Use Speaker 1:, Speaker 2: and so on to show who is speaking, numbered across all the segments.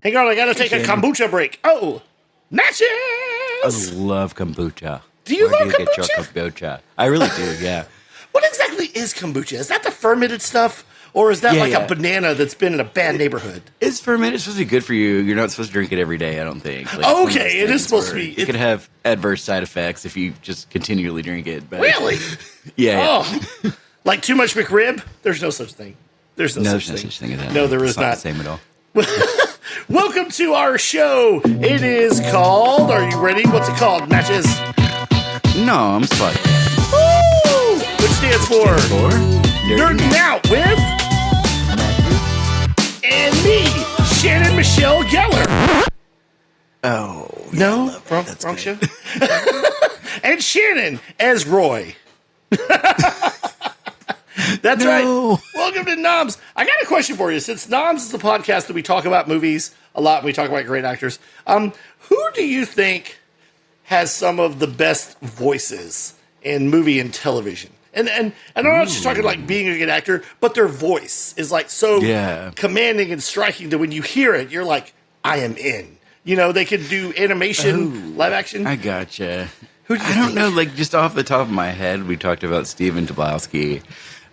Speaker 1: Hang on, I gotta take a kombucha break. Oh, matches!
Speaker 2: I love kombucha.
Speaker 1: Do you love
Speaker 2: Get your
Speaker 1: kombucha?
Speaker 2: kombucha? I really do, yeah.
Speaker 1: What exactly is kombucha? Is that the fermented stuff? Or is that a banana that's been in a bad neighborhood?
Speaker 2: It's fermented. It's supposed to be good for you. You're not supposed to drink it every day, I don't think. Like,
Speaker 1: okay, it is supposed to be.
Speaker 2: It could have adverse side effects if you just continually drink it. But
Speaker 1: really?
Speaker 2: Yeah.
Speaker 1: Oh, like too much McRib? There's no such thing. There's no such thing
Speaker 2: as that.
Speaker 1: No, there is not.
Speaker 2: The same at all.
Speaker 1: Welcome to our show. It is called, are you ready? What's it called, Matches?
Speaker 2: NOMS podcast.
Speaker 1: Woo! Which stands for Nerding Out with and me, Shannon Michelle Geller.
Speaker 2: Oh.
Speaker 1: No? Wrong show? And Shannon as Roy. That's right. Welcome to NOMS. I got a question for you. Since NOMS is the podcast that we talk about movies a lot and we talk about great actors, who do you think has some of the best voices in movie and television? And I'm not just talking like being a good actor, but their voice is like so commanding and striking that when you hear it, you're like, I am in. You know, they could do animation, live action.
Speaker 2: I gotcha. I don't know, like just off the top of my head, we talked about Steven Tobolowsky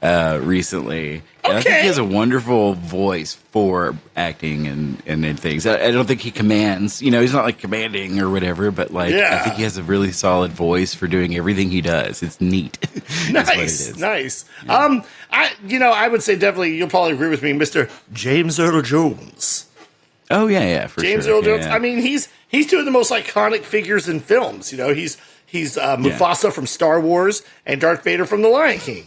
Speaker 2: recently. And I think he has a wonderful voice for acting and things. I don't think he commands, you know, he's not like commanding or whatever, but like I think he has a really solid voice for doing everything he does. It's neat.
Speaker 1: Nice. Yeah. I would say definitely, you'll probably agree with me, Mr. James Earl Jones.
Speaker 2: Oh yeah, for
Speaker 1: James
Speaker 2: sure.
Speaker 1: Earl Jones.
Speaker 2: Yeah.
Speaker 1: I mean, he's two of the most iconic figures in films. You know, he's Mufasa from Star Wars and Darth Vader from The Lion King.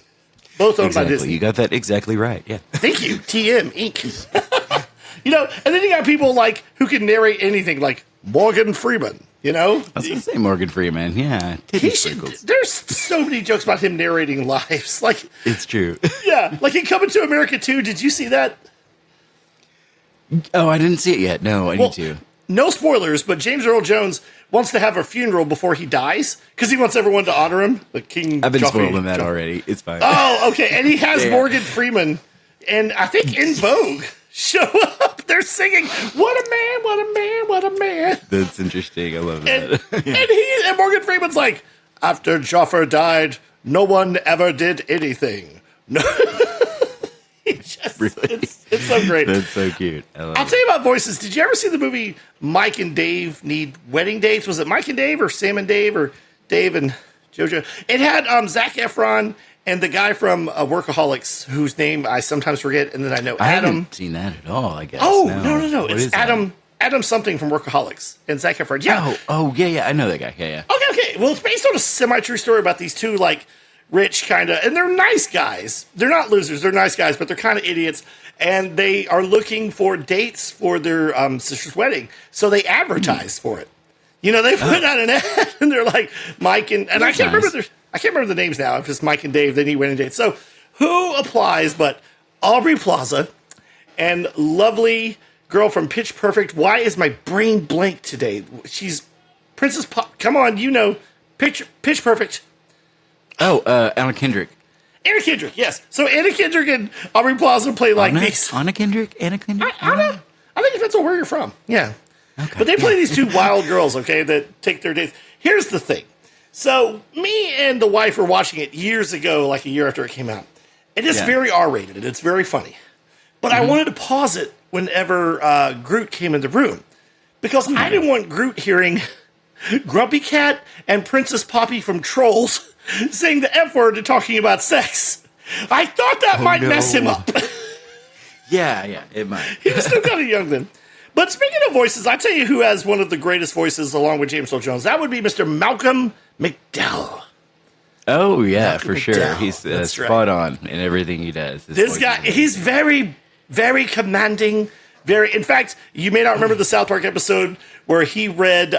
Speaker 1: Both owned by Disney.
Speaker 2: You got that exactly right. Yeah.
Speaker 1: Thank you, TM Inc. You know, and then you got people like who can narrate anything, like Morgan Freeman. You know,
Speaker 2: I was going to say Morgan Freeman. Yeah,
Speaker 1: there's so many jokes about him narrating lives. Like
Speaker 2: it's true.
Speaker 1: Yeah, like in Coming to America 2. Did you see that?
Speaker 2: Oh, I didn't see it yet. No, I need to.
Speaker 1: No spoilers, but James Earl Jones wants to have a funeral before he dies because he wants everyone to honor him. The King.
Speaker 2: I've been spoiled on that already. It's fine.
Speaker 1: Oh, okay. And he has Morgan Freeman, and I think In Vogue show up. They're singing, "What a man! What a man! What a man!"
Speaker 2: That's interesting. I love that.
Speaker 1: And Morgan Freeman's like, after Joffrey died, no one ever did anything. No. It's so great.
Speaker 2: That's so cute.
Speaker 1: I'll tell you about voices. Did you ever see the movie Mike and Dave Need Wedding Dates? Was it Mike and Dave or Sam and Dave or Dave and JoJo? It had Zac Efron and the guy from Workaholics, whose name I sometimes forget, and then I know Adam.
Speaker 2: I haven't seen that at all, I guess.
Speaker 1: Oh, no. It's Adam something from Workaholics and Zac Efron. Yeah.
Speaker 2: Oh, yeah. I know that guy. Yeah.
Speaker 1: Okay. Well, it's based on a semi-true story about these two, like, rich kind of, and they're nice guys. They're not losers. They're nice guys, but they're kind of idiots. And they are looking for dates for their sister's wedding. So they advertise for it. You know, they put out an ad and they're like Mike and I can't remember the names now. If it's Mike and Dave, they need wedding dates. So who applies but Aubrey Plaza and lovely girl from Pitch Perfect. Why is my brain blank today? She's Princess Pop. Come on, you know, Pitch Perfect.
Speaker 2: Oh, Anna Kendrick.
Speaker 1: Anna Kendrick, yes. So Anna Kendrick and Aubrey Plaza play like these.
Speaker 2: Anna Kendrick? I think
Speaker 1: it depends on where you're from. Yeah.
Speaker 2: Okay.
Speaker 1: But they play these two wild girls, okay, that take their dates. Here's the thing. So me and the wife were watching it years ago, like a year after it came out. It is very R-rated, and it's very funny. But I wanted to pause it whenever Groot came in the room. Because I didn't want Groot hearing Grumpy Cat and Princess Poppy from Trolls saying the F word and talking about sex. I thought that might mess him up.
Speaker 2: Yeah, it might.
Speaker 1: He was still kind of young then. But speaking of voices, I tell you who has one of the greatest voices along with James Earl Jones. That would be Mr. Malcolm McDowell.
Speaker 2: Oh, yeah, Malcolm for sure.
Speaker 1: McDowell.
Speaker 2: He's spot on in everything he does.
Speaker 1: This guy, he's very, very commanding. In fact, you may not remember the South Park episode where he read,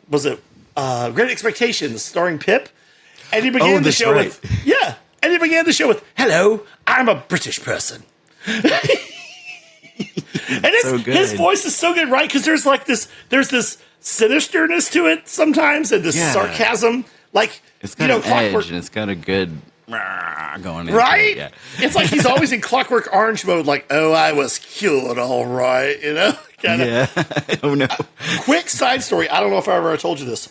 Speaker 1: Great Expectations starring Pip? And he began the show with, hello, I'm a British person. And his voice is so good, right? Because there's this sinisterness to it sometimes, and this sarcasm. Like,
Speaker 2: it's got an edge, and it's got a good going into
Speaker 1: right?
Speaker 2: it, yeah.
Speaker 1: It's like he's always in Clockwork Orange mode, like, oh, I was cured, all right, you know?
Speaker 2: Yeah. Oh, no.
Speaker 1: Quick side story. I don't know if I ever told you this.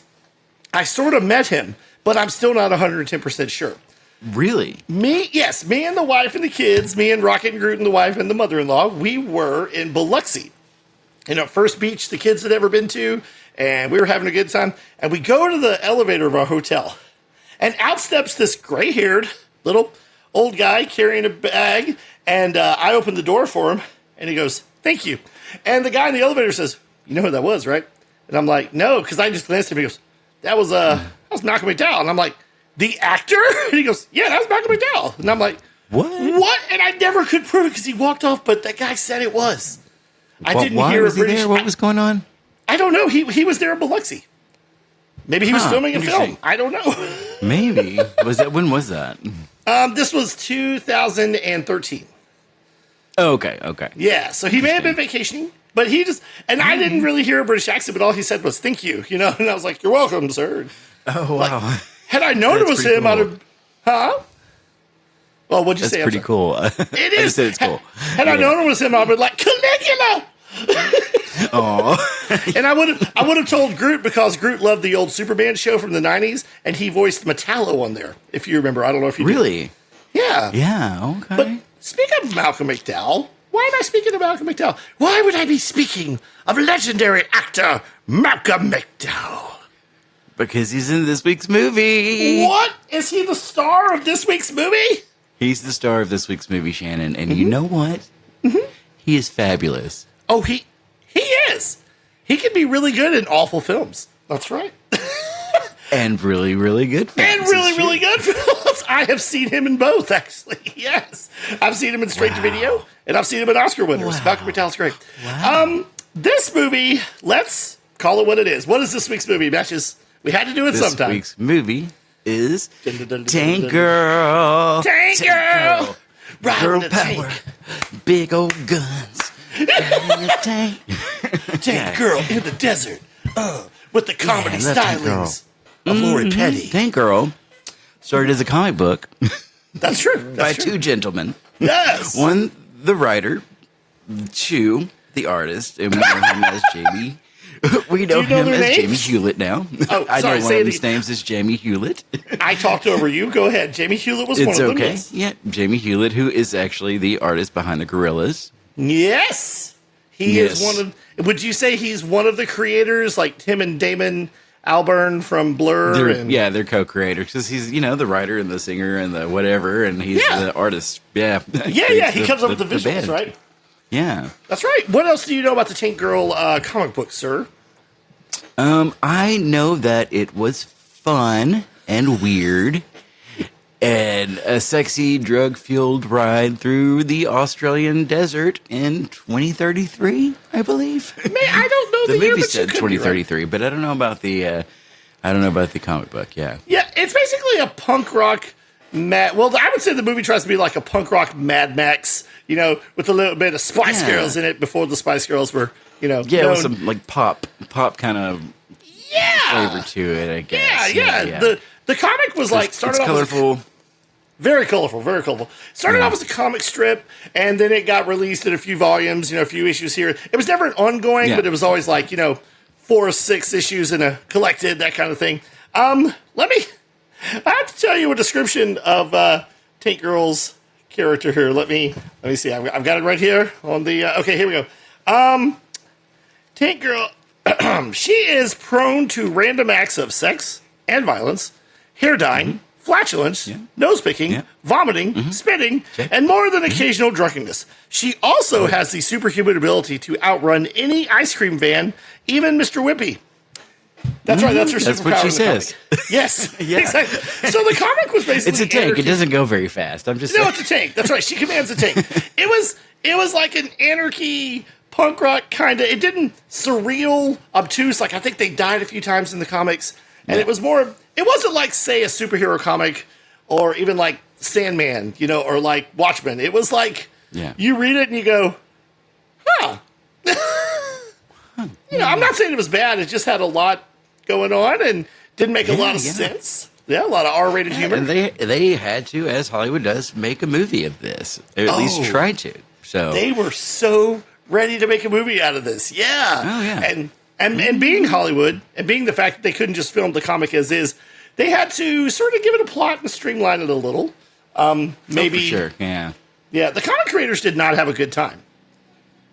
Speaker 1: I sort of met him, but I'm still not 110% sure.
Speaker 2: Really?
Speaker 1: Me and the wife and the kids, me and Rocket and Groot and the wife and the mother-in-law, we were in Biloxi. First beach the kids had ever been to, and we were having a good time. And we go to the elevator of our hotel, and out steps this gray-haired little old guy carrying a bag, and I opened the door for him, and he goes, "Thank you." And the guy in the elevator says, "You know who that was, right?" And I'm like, "No," because I just glanced at him. He goes, that was Malcolm McDowell. And I'm like, "The actor?" And he goes, "Yeah, that was Malcolm McDowell." And I'm like,
Speaker 2: What?
Speaker 1: And I never could prove it because he walked off, but that guy said it was. I didn't
Speaker 2: why
Speaker 1: hear
Speaker 2: was
Speaker 1: a British.
Speaker 2: He there? What was going on?
Speaker 1: I don't know. He was there in Biloxi. Maybe he was filming a film. I don't know.
Speaker 2: Maybe. When was that?
Speaker 1: This was 2013.
Speaker 2: Oh, okay.
Speaker 1: Yeah, so he may have been vacationing, but he just, and I didn't really hear a British accent, but all he said was, "Thank you," and I was like, "You're welcome, sir."
Speaker 2: Oh, wow.
Speaker 1: Had I known it was him, I'd have, Well, what'd you say?
Speaker 2: That's pretty cool.
Speaker 1: It is.
Speaker 2: I just said it's cool.
Speaker 1: Had I known it was him, I'd be like, "Caligula!"
Speaker 2: Oh.
Speaker 1: And I would have told Groot because Groot loved the old Superman show from the 90s, and he voiced Metallo on there, if you remember. I don't know if you
Speaker 2: Really?
Speaker 1: did. Yeah.
Speaker 2: Yeah, okay.
Speaker 1: But speaking of Malcolm McDowell, why am I speaking of Malcolm McDowell? Why would I be speaking of legendary actor Malcolm McDowell?
Speaker 2: Because he's in this week's movie.
Speaker 1: What? Is he the star of this week's movie?
Speaker 2: He's the star of this week's movie, Shannon. And you know what? Mm-hmm. He is fabulous.
Speaker 1: Oh, he is. He can be really good in awful films. That's right.
Speaker 2: And really, really good films.
Speaker 1: And really good films. I have seen him in both, actually. Yes. I've seen him in Straight to Video, and I've seen him in Oscar winners.
Speaker 2: Wow.
Speaker 1: Malcolm McDowell's great.
Speaker 2: Wow.
Speaker 1: This movie, let's call it what it is. What is this week's movie, Matches? We had to do it sometime.
Speaker 2: This week's movie is Tank Girl.
Speaker 1: Tank Girl.
Speaker 2: Girl
Speaker 1: Riding a
Speaker 2: power.
Speaker 1: tank.
Speaker 2: Big old guns. Riding a tank.
Speaker 1: Tank Girl in the desert. With the comedy
Speaker 2: I love Tank Girl.
Speaker 1: stylings of Lori Petty.
Speaker 2: Tank Girl started as a comic book
Speaker 1: That's true.
Speaker 2: by two gentlemen.
Speaker 1: Yes.
Speaker 2: One, the writer. Two, the artist. And we know him as Jamie. We know him as
Speaker 1: names?
Speaker 2: Jamie Hewlett now.
Speaker 1: Oh,
Speaker 2: I
Speaker 1: sorry,
Speaker 2: know one
Speaker 1: say
Speaker 2: of
Speaker 1: it
Speaker 2: his names is Jamie Hewlett.
Speaker 1: I talked over you. Go ahead. Jamie Hewlett was one
Speaker 2: It's
Speaker 1: of them.
Speaker 2: okay.
Speaker 1: Yes.
Speaker 2: Yeah, Jamie Hewlett, who is actually the artist behind the Gorillaz.
Speaker 1: Yes. He is one of. Would you say he's one of the creators, like him and Damon Albarn from Blur?
Speaker 2: They're co-creators because he's the writer and the singer and the whatever, and he's the artist. Yeah,
Speaker 1: yeah. He comes up with the visuals,
Speaker 2: band.
Speaker 1: right?
Speaker 2: Yeah,
Speaker 1: that's right. What else do you know about the Tank Girl comic book, sir?
Speaker 2: I know that it was fun and weird. And a sexy drug-fueled ride through the Australian desert in 2033, I believe.
Speaker 1: Man, I don't know
Speaker 2: the
Speaker 1: year,
Speaker 2: movie
Speaker 1: but
Speaker 2: said 2033, but I don't know about the comic book. Yeah,
Speaker 1: it's basically a punk rock. Well, I would say the movie tries to be like a punk rock Mad Max, with a little bit of Spice Girls in it before the Spice Girls were,
Speaker 2: with some like pop kind of flavor to it. I guess.
Speaker 1: Yeah. The comic was started off
Speaker 2: colorful.
Speaker 1: Very colorful, very colorful. Started off as a comic strip, and then it got released in a few volumes, a few issues here. It was never an ongoing, but it was always 4 or 6 issues in a collected, that kind of thing. I have to tell you a description of Tank Girl's character here. Let me see. I've got it right here on the. Okay, here we go. Tank Girl, she is prone to random acts of sex and violence, hair dyeing, flatulence, nose picking, vomiting, spitting, and more than occasional drunkenness. She also has the superhuman ability to outrun any ice cream van, even Mr. Whippy. That's right. That's her superpower.
Speaker 2: That's what she says.
Speaker 1: Yes, exactly. So the comic was basically
Speaker 2: it's a tank.
Speaker 1: anarchy.
Speaker 2: It doesn't go very fast. I'm just saying.
Speaker 1: It's a tank. That's right. She commands a tank. It was like an anarchy punk rock kind of. It didn't surreal, obtuse. Like I think they died a few times in the comics, and it was more. It wasn't like, say, a superhero comic or even like Sandman, or like Watchmen. It was like you read it and you go, huh. I'm not saying it was bad. It just had a lot going on and didn't make a lot of sense. Yeah, a lot of R-rated humor.
Speaker 2: And they had to, as Hollywood does, make a movie of this. Or at least try to. So
Speaker 1: they were so ready to make a movie out of this. Yeah.
Speaker 2: Oh, yeah.
Speaker 1: And being Hollywood, and being the fact that they couldn't just film the comic as is, they had to sort of give it a plot and streamline it a little. Maybe.
Speaker 2: For sure, yeah.
Speaker 1: Yeah, the comic creators did not have a good time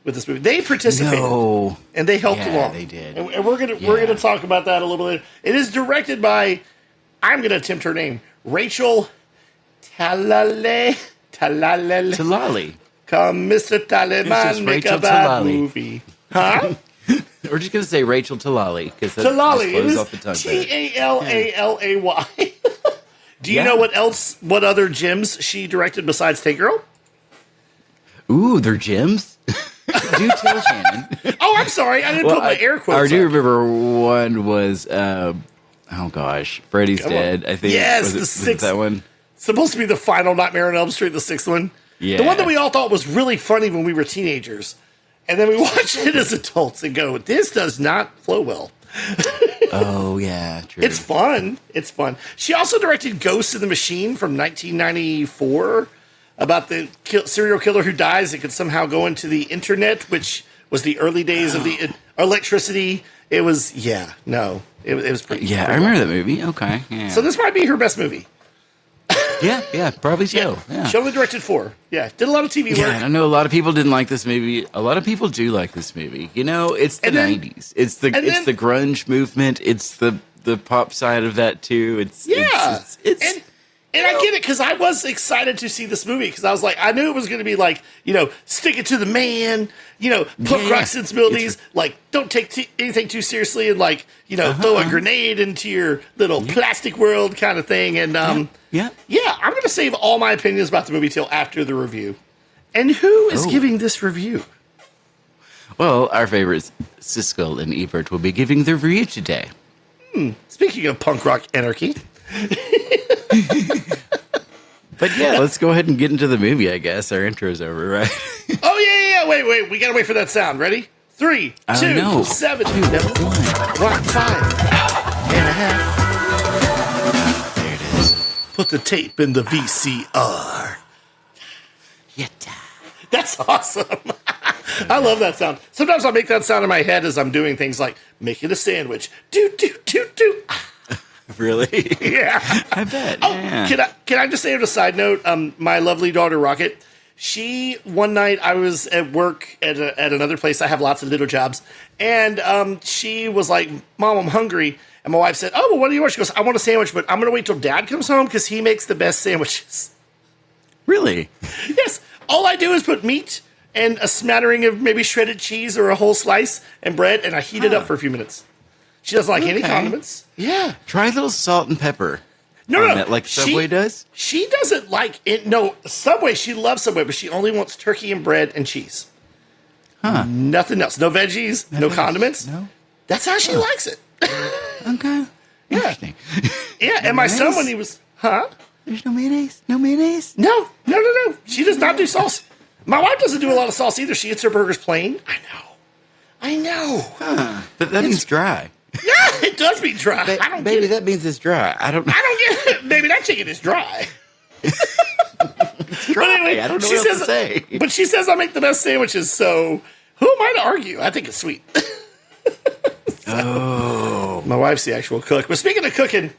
Speaker 1: with this movie. They participated.
Speaker 2: No.
Speaker 1: And they helped
Speaker 2: Yeah,
Speaker 1: along.
Speaker 2: they did.
Speaker 1: And we're gonna talk about that a little bit. It is directed by, I'm gonna attempt her name, Rachel Talalay.
Speaker 2: Talali.
Speaker 1: Come, Mr.
Speaker 2: It's
Speaker 1: Taliban,
Speaker 2: just
Speaker 1: make a
Speaker 2: Rachel
Speaker 1: bad
Speaker 2: Talali.
Speaker 1: movie. Huh?
Speaker 2: We're just going to say Rachel Talali, because that
Speaker 1: Talali. It
Speaker 2: flows
Speaker 1: is
Speaker 2: off the tongue better.
Speaker 1: Talally. Do you know what other gems she directed besides Tank Girl?
Speaker 2: Ooh, they're gems? Do tell, Shannon.
Speaker 1: Oh, I'm sorry. I didn't put my air quotes
Speaker 2: I do
Speaker 1: up.
Speaker 2: remember one was, Freddy's
Speaker 1: Come on.
Speaker 2: Dead, I think.
Speaker 1: Yes,
Speaker 2: was
Speaker 1: the
Speaker 2: it that one?
Speaker 1: Supposed to be the final Nightmare on Elm Street, the sixth one.
Speaker 2: Yeah.
Speaker 1: The one that we all thought was really funny when we were teenagers. And then we watched it as adults and go, this does not flow well.
Speaker 2: Oh, yeah, true.
Speaker 1: It's fun. It's fun. She also directed Ghost in the Machine from 1994 about the serial killer who dies and could somehow go into the internet, which was the early days of the electricity. It was, it was pretty.
Speaker 2: Yeah,
Speaker 1: pretty
Speaker 2: I remember that movie. Okay. Yeah.
Speaker 1: So this might be her best movie.
Speaker 2: yeah, probably so. Yeah.
Speaker 1: She only directed 4. Yeah, did a lot of TV
Speaker 2: Yeah,
Speaker 1: work.
Speaker 2: and I know a lot of people didn't like this movie. A lot of people do like this movie. You know, it's the 90s. It's the grunge movement. It's the pop side of that too. It's
Speaker 1: And I get it, because I was excited to see this movie, because I was like, I knew it was going to be like, stick it to the man, punk rock sensibilities, like, don't take anything too seriously, and like, throw a grenade into your little plastic world kind of thing. And I'm going to save all my opinions about the movie till after the review. And who is giving this review?
Speaker 2: Well, our favorites, Siskel and Ebert, will be giving their review today.
Speaker 1: Speaking of punk rock anarchy.
Speaker 2: But yeah, let's go ahead and get into the movie, I guess. Our intro's over, right?
Speaker 1: Oh, yeah. Wait. We got to wait for that sound. Ready? 3, 2, 7, 2, 1, 5 and a half.
Speaker 2: There it is.
Speaker 1: Put the tape in the VCR. That's awesome. I love that sound. Sometimes I make that sound in my head as I'm doing things like making a sandwich. Do.
Speaker 2: Really?
Speaker 1: Yeah.
Speaker 2: I bet.
Speaker 1: Oh,
Speaker 2: Yeah.
Speaker 1: can I just say on a side note, my lovely daughter Rocket, one night I was at work at another place. I have lots of little jobs. And she was like, Mom, I'm hungry. And my wife said, oh, well, what do you want? She goes, I want a sandwich, but I'm going to wait till Dad comes home because he makes the best sandwiches.
Speaker 2: Really?
Speaker 1: Yes. All I do is put meat and a smattering of maybe shredded cheese or a whole slice and bread, and I heat it up for a few minutes. She doesn't like any condiments. Yeah.
Speaker 2: Try a little salt and pepper.
Speaker 1: No.
Speaker 2: That, like Subway does?
Speaker 1: She doesn't like it. No, Subway, she loves Subway, but she only wants turkey and bread and cheese.
Speaker 2: Huh.
Speaker 1: Nothing else. No veggies, no condiments.
Speaker 2: No.
Speaker 1: That's how she likes it.
Speaker 2: Okay. Interesting.
Speaker 1: Yeah, and my son, when he was,
Speaker 2: There's no mayonnaise? No mayonnaise?
Speaker 1: No. She does not do sauce. My wife doesn't do a lot of sauce either. She eats her burgers plain. I know.
Speaker 2: Huh. But that means dry.
Speaker 1: Yeah, it does mean dry. I don't
Speaker 2: Baby,
Speaker 1: get it.
Speaker 2: that means it's dry. I don't
Speaker 1: get it. Baby, that chicken is dry.
Speaker 2: It's dry. But anyway, I don't know what else to say.
Speaker 1: But she says I make the best sandwiches, so who am I to argue? I think it's sweet. My wife's the actual cook. But speaking of cooking,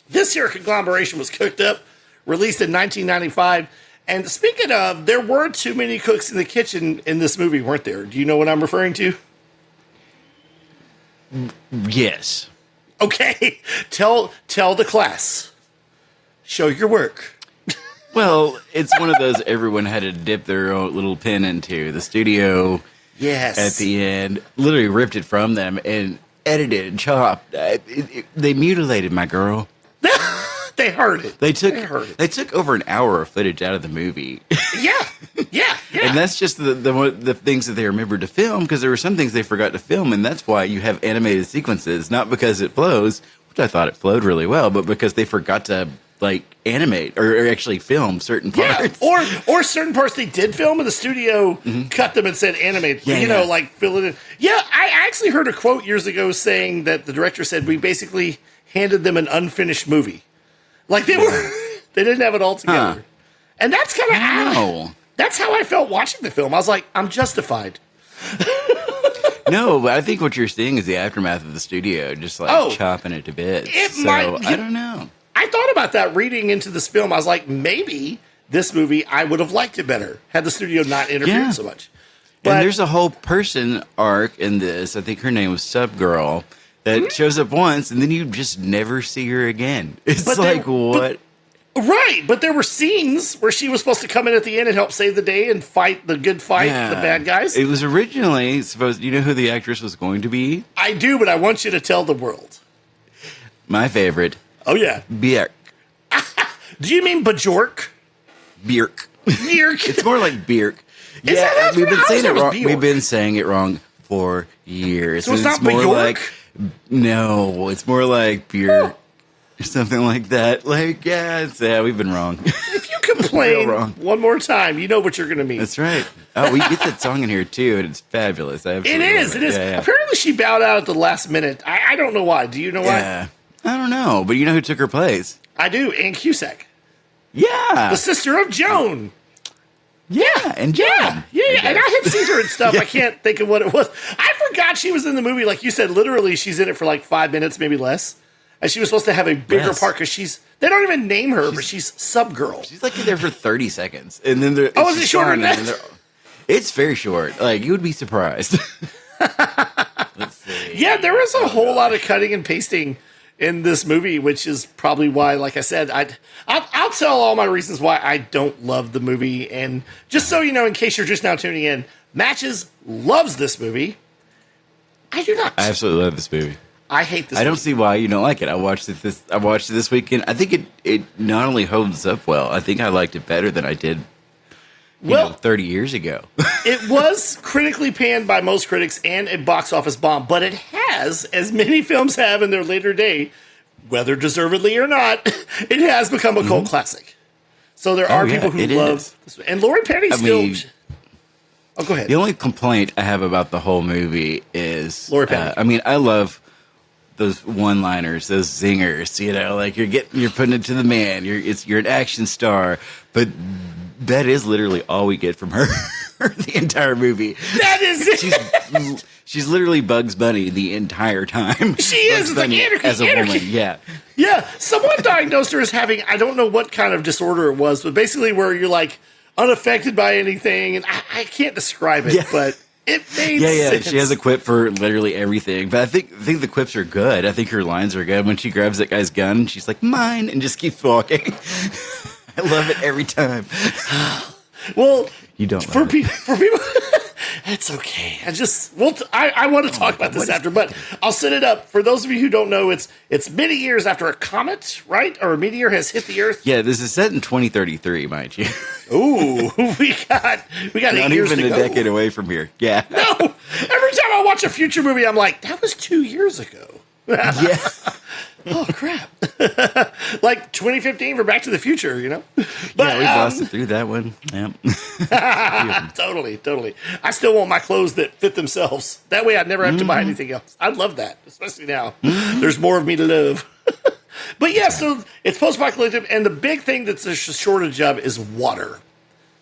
Speaker 1: this here conglomeration was cooked up, released in 1995. And speaking of, there were too many cooks in the kitchen in this movie, weren't there? Do you know what I'm referring to?
Speaker 2: Yes.
Speaker 1: Okay. Tell the class. Show your work.
Speaker 2: Well, it's one of those everyone had to dip their own little pin into. The studio,
Speaker 1: yes,
Speaker 2: at the end, literally ripped it from them and edited and chopped. They mutilated my girl.
Speaker 1: They heard it.
Speaker 2: They took over an hour of footage out of the movie.
Speaker 1: Yeah.
Speaker 2: And that's just the things that they remembered to film, because there were some things they forgot to film, and that's why you have animated sequences, not because it flows, which I thought it flowed really well, but because they forgot to animate or actually film certain parts.
Speaker 1: Yeah, or certain parts they did film and the studio cut them and said animate. Like fill it in. Yeah, I actually heard a quote years ago saying that the director said we basically handed them an unfinished movie. Like they didn't have it all together. And that's kind of that's how I felt watching the film. I was like, I'm justified.
Speaker 2: No, but I think what you're seeing is the aftermath of the studio, just chopping it to bits. I don't know.
Speaker 1: I thought about that reading into this film. I was like, maybe this movie, I would have liked it better had the studio not interfered so much. But,
Speaker 2: and there's a whole person arc in this. I think her name was Subgirl that shows up once, and then you just never see her again. It's what?
Speaker 1: Right, but there were scenes where she was supposed to come in at the end and help save the day and fight the good fight, the bad guys.
Speaker 2: It was originally supposed. You know who the actress was going to be?
Speaker 1: I do, but I want you to tell the world.
Speaker 2: My favorite.
Speaker 1: Oh yeah,
Speaker 2: Björk.
Speaker 1: Do you mean Bjork?
Speaker 2: Björk.
Speaker 1: Björk.
Speaker 2: It's more like Björk.
Speaker 1: Yeah,
Speaker 2: we've been saying it wrong. We've been saying it wrong for years.
Speaker 1: So it's not
Speaker 2: more
Speaker 1: Bjork?
Speaker 2: like no. It's more like Björk or something like that. Like we've been wrong.
Speaker 1: If you complain one more time, you know what you're going to mean.
Speaker 2: That's right. Oh, we get that song in here too, and it's fabulous. It is.
Speaker 1: Yeah. Apparently, she bowed out at the last minute. I don't know why. Do you know why?
Speaker 2: Yeah. I don't know, but you know who took her place?
Speaker 1: I do. Ann Cusack.
Speaker 2: Yeah.
Speaker 1: The sister of Joan.
Speaker 2: Yeah, and Joan.
Speaker 1: Yeah. And I had seen her and stuff. I can't think of what it was. I forgot she was in the movie. Like you said, literally, she's in it for like 5 minutes, maybe less. And she was supposed to have a bigger part because they don't even name her, but she's Subgirl.
Speaker 2: She's like in there for 30 seconds. And then is
Speaker 1: it shorter than that?
Speaker 2: It's very short. Like, you would be surprised. Let's see.
Speaker 1: Yeah, there was a whole lot of cutting and pasting in this movie, which is probably why, like I said, I'll tell all my reasons why I don't love the movie. And just so you know, in case you're just now tuning in, Matches loves this movie. I do not.
Speaker 2: I absolutely love this movie.
Speaker 1: I hate this
Speaker 2: movie. I don't see why you don't like it. I watched it this weekend. I think it not only holds up well, I think I liked it better than I did 30 years ago.
Speaker 1: It was critically panned by most critics and a box office bomb, but it has, as many films have in their later day, whether deservedly or not, it has become a cult classic. So there are people who love this. And Lori Petty oh, go ahead.
Speaker 2: The only complaint I have about the whole movie is
Speaker 1: Lori Petty.
Speaker 2: I love those one-liners, those zingers, like you're putting it to the man. You're an action star, but that is literally all we get from her the entire movie.
Speaker 1: That is it.
Speaker 2: She's literally Bugs Bunny the entire time.
Speaker 1: She is. It's like anarchy,
Speaker 2: as a woman. Yeah.
Speaker 1: Yeah. Someone diagnosed her as having, I don't know what kind of disorder it was, but basically where you're like unaffected by anything. And I can't describe it, but it made sense.
Speaker 2: She has a quip for literally everything. But I think the quips are good. I think her lines are good. When she grabs that guy's gun, she's like, mine, and just keeps walking. I love it every time.
Speaker 1: Well,
Speaker 2: you don't
Speaker 1: for people. It's okay. I want to talk about this after, but I'll set it up for those of you who don't know. It's many years after a comet, right, or a meteor has hit the Earth.
Speaker 2: Yeah, this is set in 2033, mind you.
Speaker 1: Ooh, we got
Speaker 2: not
Speaker 1: 8 years
Speaker 2: even
Speaker 1: to
Speaker 2: a
Speaker 1: go.
Speaker 2: decade away from here. Yeah.
Speaker 1: No, every time I watch a future movie, I'm like, that was 2 years ago.
Speaker 2: Yeah.
Speaker 1: Oh crap! Like 2015 for Back to the Future,
Speaker 2: But we busted through that one. Yeah.
Speaker 1: Totally. I still want my clothes that fit themselves. That way, I'd never have to buy anything else. I'd love that, especially now. There's more of me to love. But yeah, so it's post-apocalyptic, and the big thing that's a shortage of is water.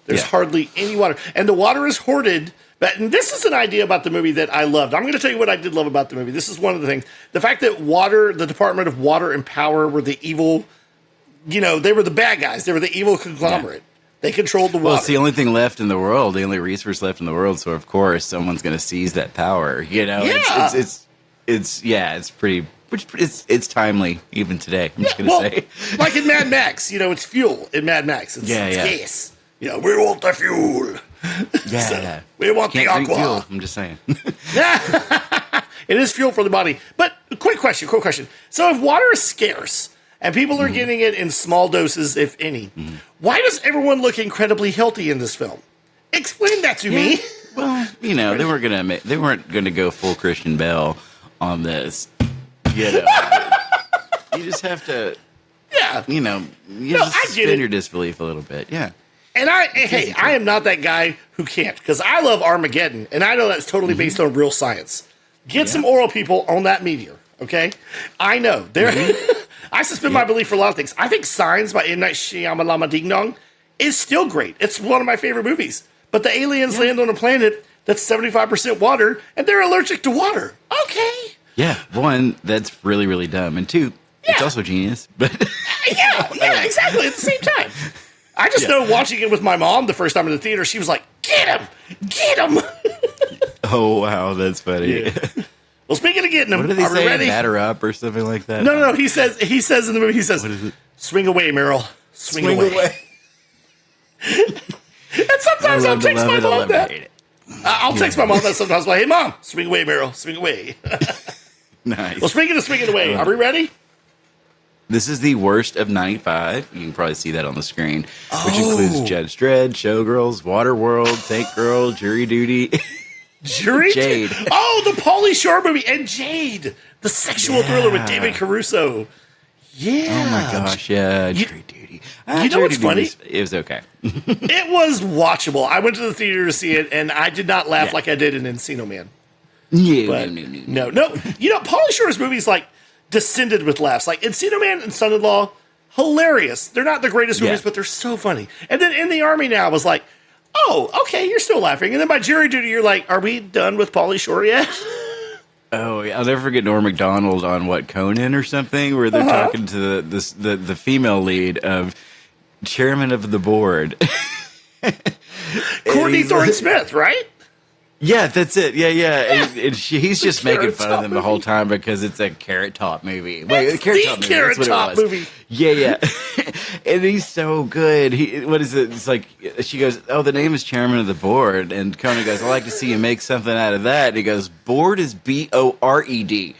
Speaker 1: There's hardly any water, and the water is hoarded. And this is an idea about the movie that I loved. I'm going to tell you what I did love about the movie. This is one of the things. The fact that the Department of Water and Power were the evil, they were the bad guys. They were the evil conglomerate. Yeah. They controlled the water.
Speaker 2: Well, it's the only thing left in the world, the only resource left in the world. So, of course, someone's going to seize that power.
Speaker 1: Yeah.
Speaker 2: It's pretty, it's timely even today. I'm just going to say.
Speaker 1: Like in Mad Max, it's fuel in Mad Max. It's gas. We want the fuel.
Speaker 2: Yeah.
Speaker 1: We want the aqua.
Speaker 2: Fuel, I'm just saying.
Speaker 1: It is fuel for the body. But quick question. So if water is scarce and people are getting it in small doses, if any, why does everyone look incredibly healthy in this film? Explain that to me.
Speaker 2: Well, they weren't gonna go full Christian Bale on this. You just have to.
Speaker 1: Yeah.
Speaker 2: Suspend your disbelief a little bit. Yeah.
Speaker 1: And I am not that guy who can't, because I love Armageddon, and I know that's totally based on real science. Get some oral people on that meteor, okay? I know. I suspend my belief for a lot of things. I think Signs by M. Night Shyamalan Ding Dong is still great. It's one of my favorite movies. But the aliens land on a planet that's 75% water, and they're allergic to water. Okay.
Speaker 2: Yeah, one, that's really, really dumb. And two, it's also genius. But
Speaker 1: yeah, exactly. At the same time. I just know watching it with my mom the first time in the theater, she was like, get him! Get him!
Speaker 2: Oh, wow, that's funny.
Speaker 1: Yeah. Well, speaking of getting him,
Speaker 2: what did they say?
Speaker 1: ready?
Speaker 2: Batter up or something like that?
Speaker 1: No. He says in the movie, he says, swing away, Meryl. Swing away. And sometimes I'll text my mom that. I'll text my mom that sometimes. Like, hey, Mom, swing away, Meryl. Swing away.
Speaker 2: Nice.
Speaker 1: Well, speaking of swinging away, are we ready?
Speaker 2: This is the worst of 95. You can probably see that on the screen, which includes Judge Dredd, Showgirls, Waterworld, Tank Girl, Jury Duty. Jade.
Speaker 1: Oh, the Pauly Shore movie. And Jade, the sexual thriller with David Caruso. Yeah.
Speaker 2: Oh, my gosh, yeah. Jury Duty.
Speaker 1: You know what's funny?
Speaker 2: It was okay.
Speaker 1: It was watchable. I went to the theater to see it, and I did not laugh like I did in Encino Man. No. You know, Pauly Shore's movies, like, descended with laughs. Like Encino Man and Son-in-Law, hilarious. They're not the greatest movies, but they're so funny. And then In the Army Now was like, oh, okay, you're still laughing. And then by Jury Duty, you're like, are we done with Pauly Shore yet?
Speaker 2: Oh, yeah. I'll never forget Norm Macdonald on Conan or something, where they're talking to the female lead of chairman of the board.
Speaker 1: Courtney Thorne-Smith, right?
Speaker 2: Yeah, that's it. Yeah. And he's just making fun of them the whole time because it's a Carrot Top movie. Wait, a Carrot Top movie. Yeah. And he's so good. What is it? It's like, she goes, oh, the name is chairman of the board. And Conan goes, I'd like to see you make something out of that. And he goes, board is B-O-R-E-D.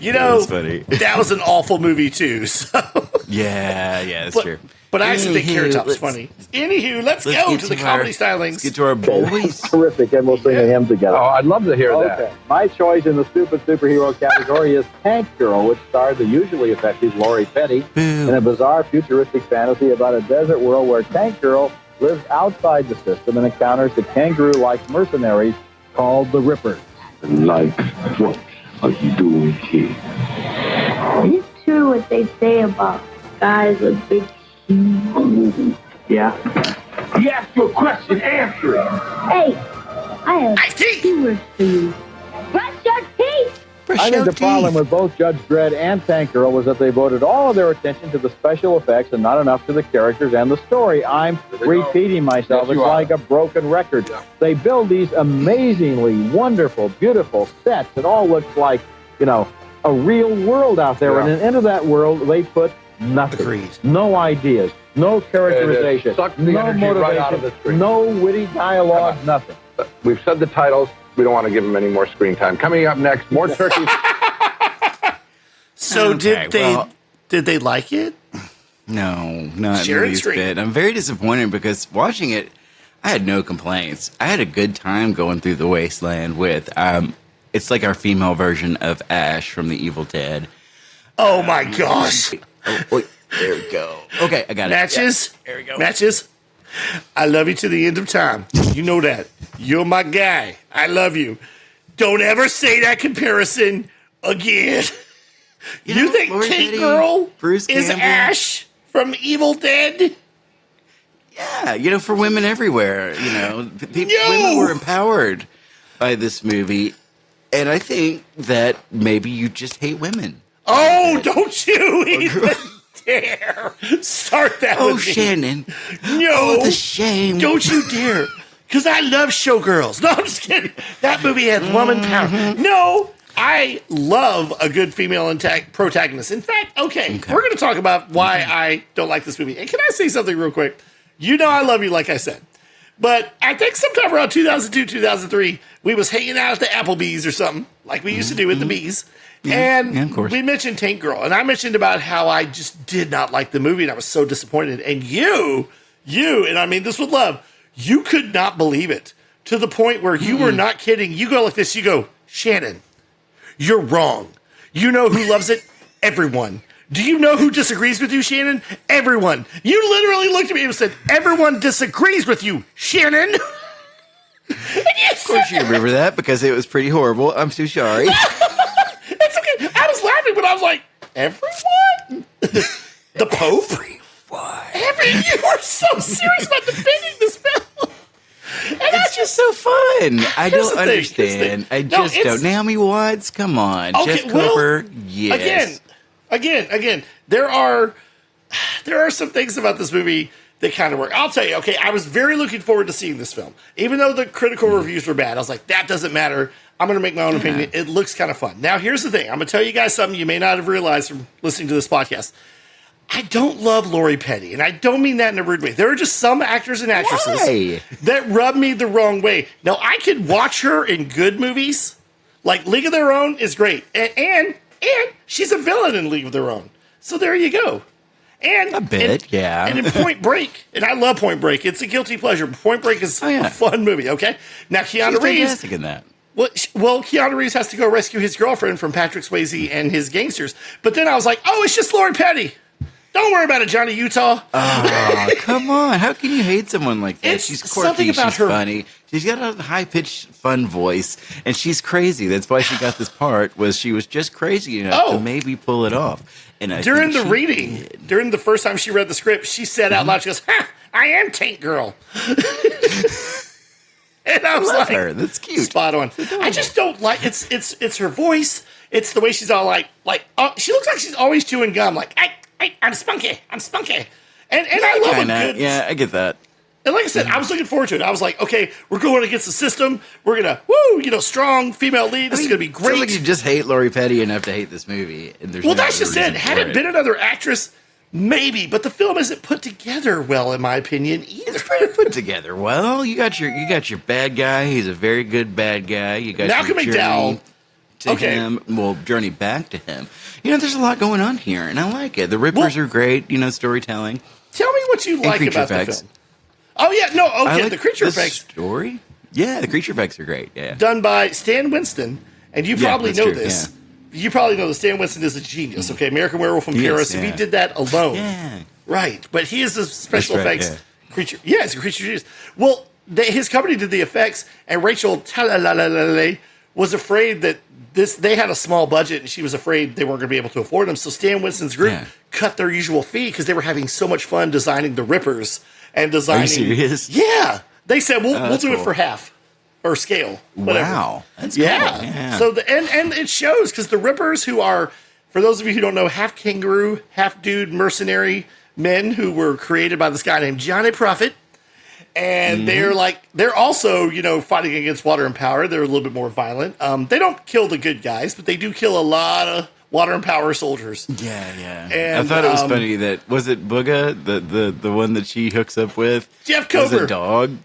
Speaker 1: You know,
Speaker 2: funny.
Speaker 1: That was an awful movie too. So.
Speaker 2: Yeah, that's true.
Speaker 1: But I actually think Carrot Top's funny. Anywho, let's go to the comedy stylings.
Speaker 2: Let's get to our boys.
Speaker 3: Terrific, and we'll sing a hymn together.
Speaker 4: Oh, I'd love to hear that.
Speaker 3: My choice in the stupid superhero category is Tank Girl, which stars the usually effective Lori Petty in a bizarre futuristic fantasy about a desert world where Tank Girl lives outside the system and encounters the kangaroo-like mercenaries called the Rippers.
Speaker 5: Like, what are you doing here?
Speaker 6: It's true what they say about guys with big shoes.
Speaker 5: Yeah? He asked you a question, answer it.
Speaker 6: Hey, I have 2 words for you. Brush your teeth!
Speaker 3: I think the problem with both Judge Dredd and Tank Girl was that they devoted all of their attention to the special effects and not enough to the characters and the story. I'm repeating myself. It's like a broken record. Yeah. They build these amazingly wonderful, beautiful sets. It all looks like, a real world out there. Yeah. And into that world, they put nothing.
Speaker 1: Agreed.
Speaker 3: No ideas, no characterization, no motivation, no witty dialogue, nothing.
Speaker 4: We've said the titles. We don't want to give them any more screen time. Coming up next, more turkeys.
Speaker 1: So did they like it?
Speaker 2: No, not in the least bit. I'm very disappointed because watching it, I had no complaints. I had a good time going through the wasteland with, it's like our female version of Ash from The Evil Dead.
Speaker 1: Oh my gosh.
Speaker 2: Wait, there we go. Okay, I got it.
Speaker 1: Matches?
Speaker 2: Yeah, there we go.
Speaker 1: Matches? I love you to the end of time. You know that. You're my guy. I love you. Don't ever say that comparison again. You think Tank Girl is Ash from Evil Dead?
Speaker 2: Yeah, for women everywhere, women were empowered by this movie, and I think that maybe you just hate women.
Speaker 1: Oh, don't you even dare start that with me.
Speaker 2: Shannon.
Speaker 1: No.
Speaker 2: Oh, the shame.
Speaker 1: Don't you dare. Because I love Showgirls. No, I'm just kidding. That movie has woman power. No, I love a good female protagonist. In fact, okay, we're going to talk about why I don't like this movie. And can I say something real quick? I love you, like I said. But I think sometime around 2002, 2003, we was hanging out at the Applebee's or something, like we used to do at the Bees. And
Speaker 2: of course.
Speaker 1: We mentioned Tank Girl. And I mentioned about how I just did not like the movie, and I was so disappointed. And you, and I mean this with love, you could not believe it to the point where you were not kidding. You go like this. You go, Shannon, you're wrong. You know who loves it? Everyone. Do you know who disagrees with you, Shannon? Everyone. You literally looked at me and said, everyone disagrees with you, Shannon.
Speaker 2: Of course you remember that because it was pretty horrible. I'm so sorry.
Speaker 1: It's okay. I was laughing, but I was like, everyone? The Pope?
Speaker 2: Why?
Speaker 1: You are so serious about defending this film. And
Speaker 2: It's just so fun. I don't
Speaker 1: the thing, here's the
Speaker 2: understand.
Speaker 1: thing.
Speaker 2: I just don't. Naomi Watts, come on.
Speaker 1: Okay,
Speaker 2: Jeff Cooper, yes.
Speaker 1: Again, there are some things about this movie that kind of work. I'll tell you, okay, I was very looking forward to seeing this film. Even though the critical reviews were bad, I was like, that doesn't matter. I'm going to make my own opinion. It looks kind of fun. Now, here's the thing. I'm going to tell you guys something you may not have realized from listening to this podcast. I don't love Lori Petty, and I don't mean that in a rude way. There are just some actors and actresses that rub me the wrong way. Now, I can watch her in good movies. Like League of Their Own is great. And she's a villain in League of Their Own. So there you go. And
Speaker 2: a bit, yeah.
Speaker 1: And in Point Break, and I love Point Break. It's a guilty pleasure. Point Break is a fun movie, okay? Now, Keanu Reeves...
Speaker 2: fantastic in that.
Speaker 1: Well, Keanu Reeves has to go rescue his girlfriend from Patrick Swayze and his gangsters. But then I was like, oh, it's just Lori Petty. Don't worry about it, Johnny Utah.
Speaker 2: Oh, come on. How can you hate someone like that?
Speaker 1: It's
Speaker 2: she's quirky, she's funny. She's got a high-pitched, fun voice, and she's crazy. That's why she got this part, was she was just crazy enough to maybe pull it off. And
Speaker 1: during the reading, during the first time she read the script, she said out loud, she goes, ha, I am Tank Girl. And I was like,
Speaker 2: her. That's cute.
Speaker 1: Spot on. I just don't like, it's her voice. It's the way she's all like she looks like she's always chewing gum, like, I'm spunky. And I love it.
Speaker 2: Yeah, I get that.
Speaker 1: And like I said, I was looking forward to it. I was like, okay, we're going against the system. We're going to, strong female lead. This is going to be great.
Speaker 2: Sounds like you just hate Lori Petty enough to hate this movie. And there's
Speaker 1: that's just it. Had it been another actress, maybe. But the film isn't put together well, in my opinion, either.
Speaker 2: It's pretty put together well. You got your bad guy. He's a very good bad guy. You got
Speaker 1: Malcolm
Speaker 2: your
Speaker 1: McDowell.
Speaker 2: To him. Well, journey back to him. There's a lot going on here, and I like it. The Rippers are great, storytelling.
Speaker 1: Tell me what you like about the film. Oh, yeah. No, okay.
Speaker 2: Like
Speaker 1: the creature effects.
Speaker 2: Story? Yeah, the creature effects are great. Yeah.
Speaker 1: Done by Stan Winston, and you probably know this. Yeah. You probably know that Stan Winston is a genius, okay? American Werewolf in Paris. If he did that alone.
Speaker 2: Yeah.
Speaker 1: Right. But he is a special effects creature. Yeah, it's a creature genius. Well, his company did the effects, and Rachel Talalala was afraid that they had a small budget, and she was afraid they weren't going to be able to afford them. So Stan Winston's group cut their usual fee because they were having so much fun designing the Rippers and designing.
Speaker 2: Are you serious?
Speaker 1: Yeah, they said we'll do it for half or scale. Whatever.
Speaker 2: Wow, that's cool.
Speaker 1: Yeah. So and it shows because the Rippers, who are, for those of you who don't know, half kangaroo, half dude mercenary men who were created by this guy named Johnny Prophet. And they're also, fighting against water and power. They're a little bit more violent. They don't kill the good guys, but they do kill a lot of water and power soldiers.
Speaker 2: Yeah.
Speaker 1: And,
Speaker 2: I thought it was funny that, was it Booga, the one that she hooks up with?
Speaker 1: Jeff Kober.
Speaker 2: Was a dog?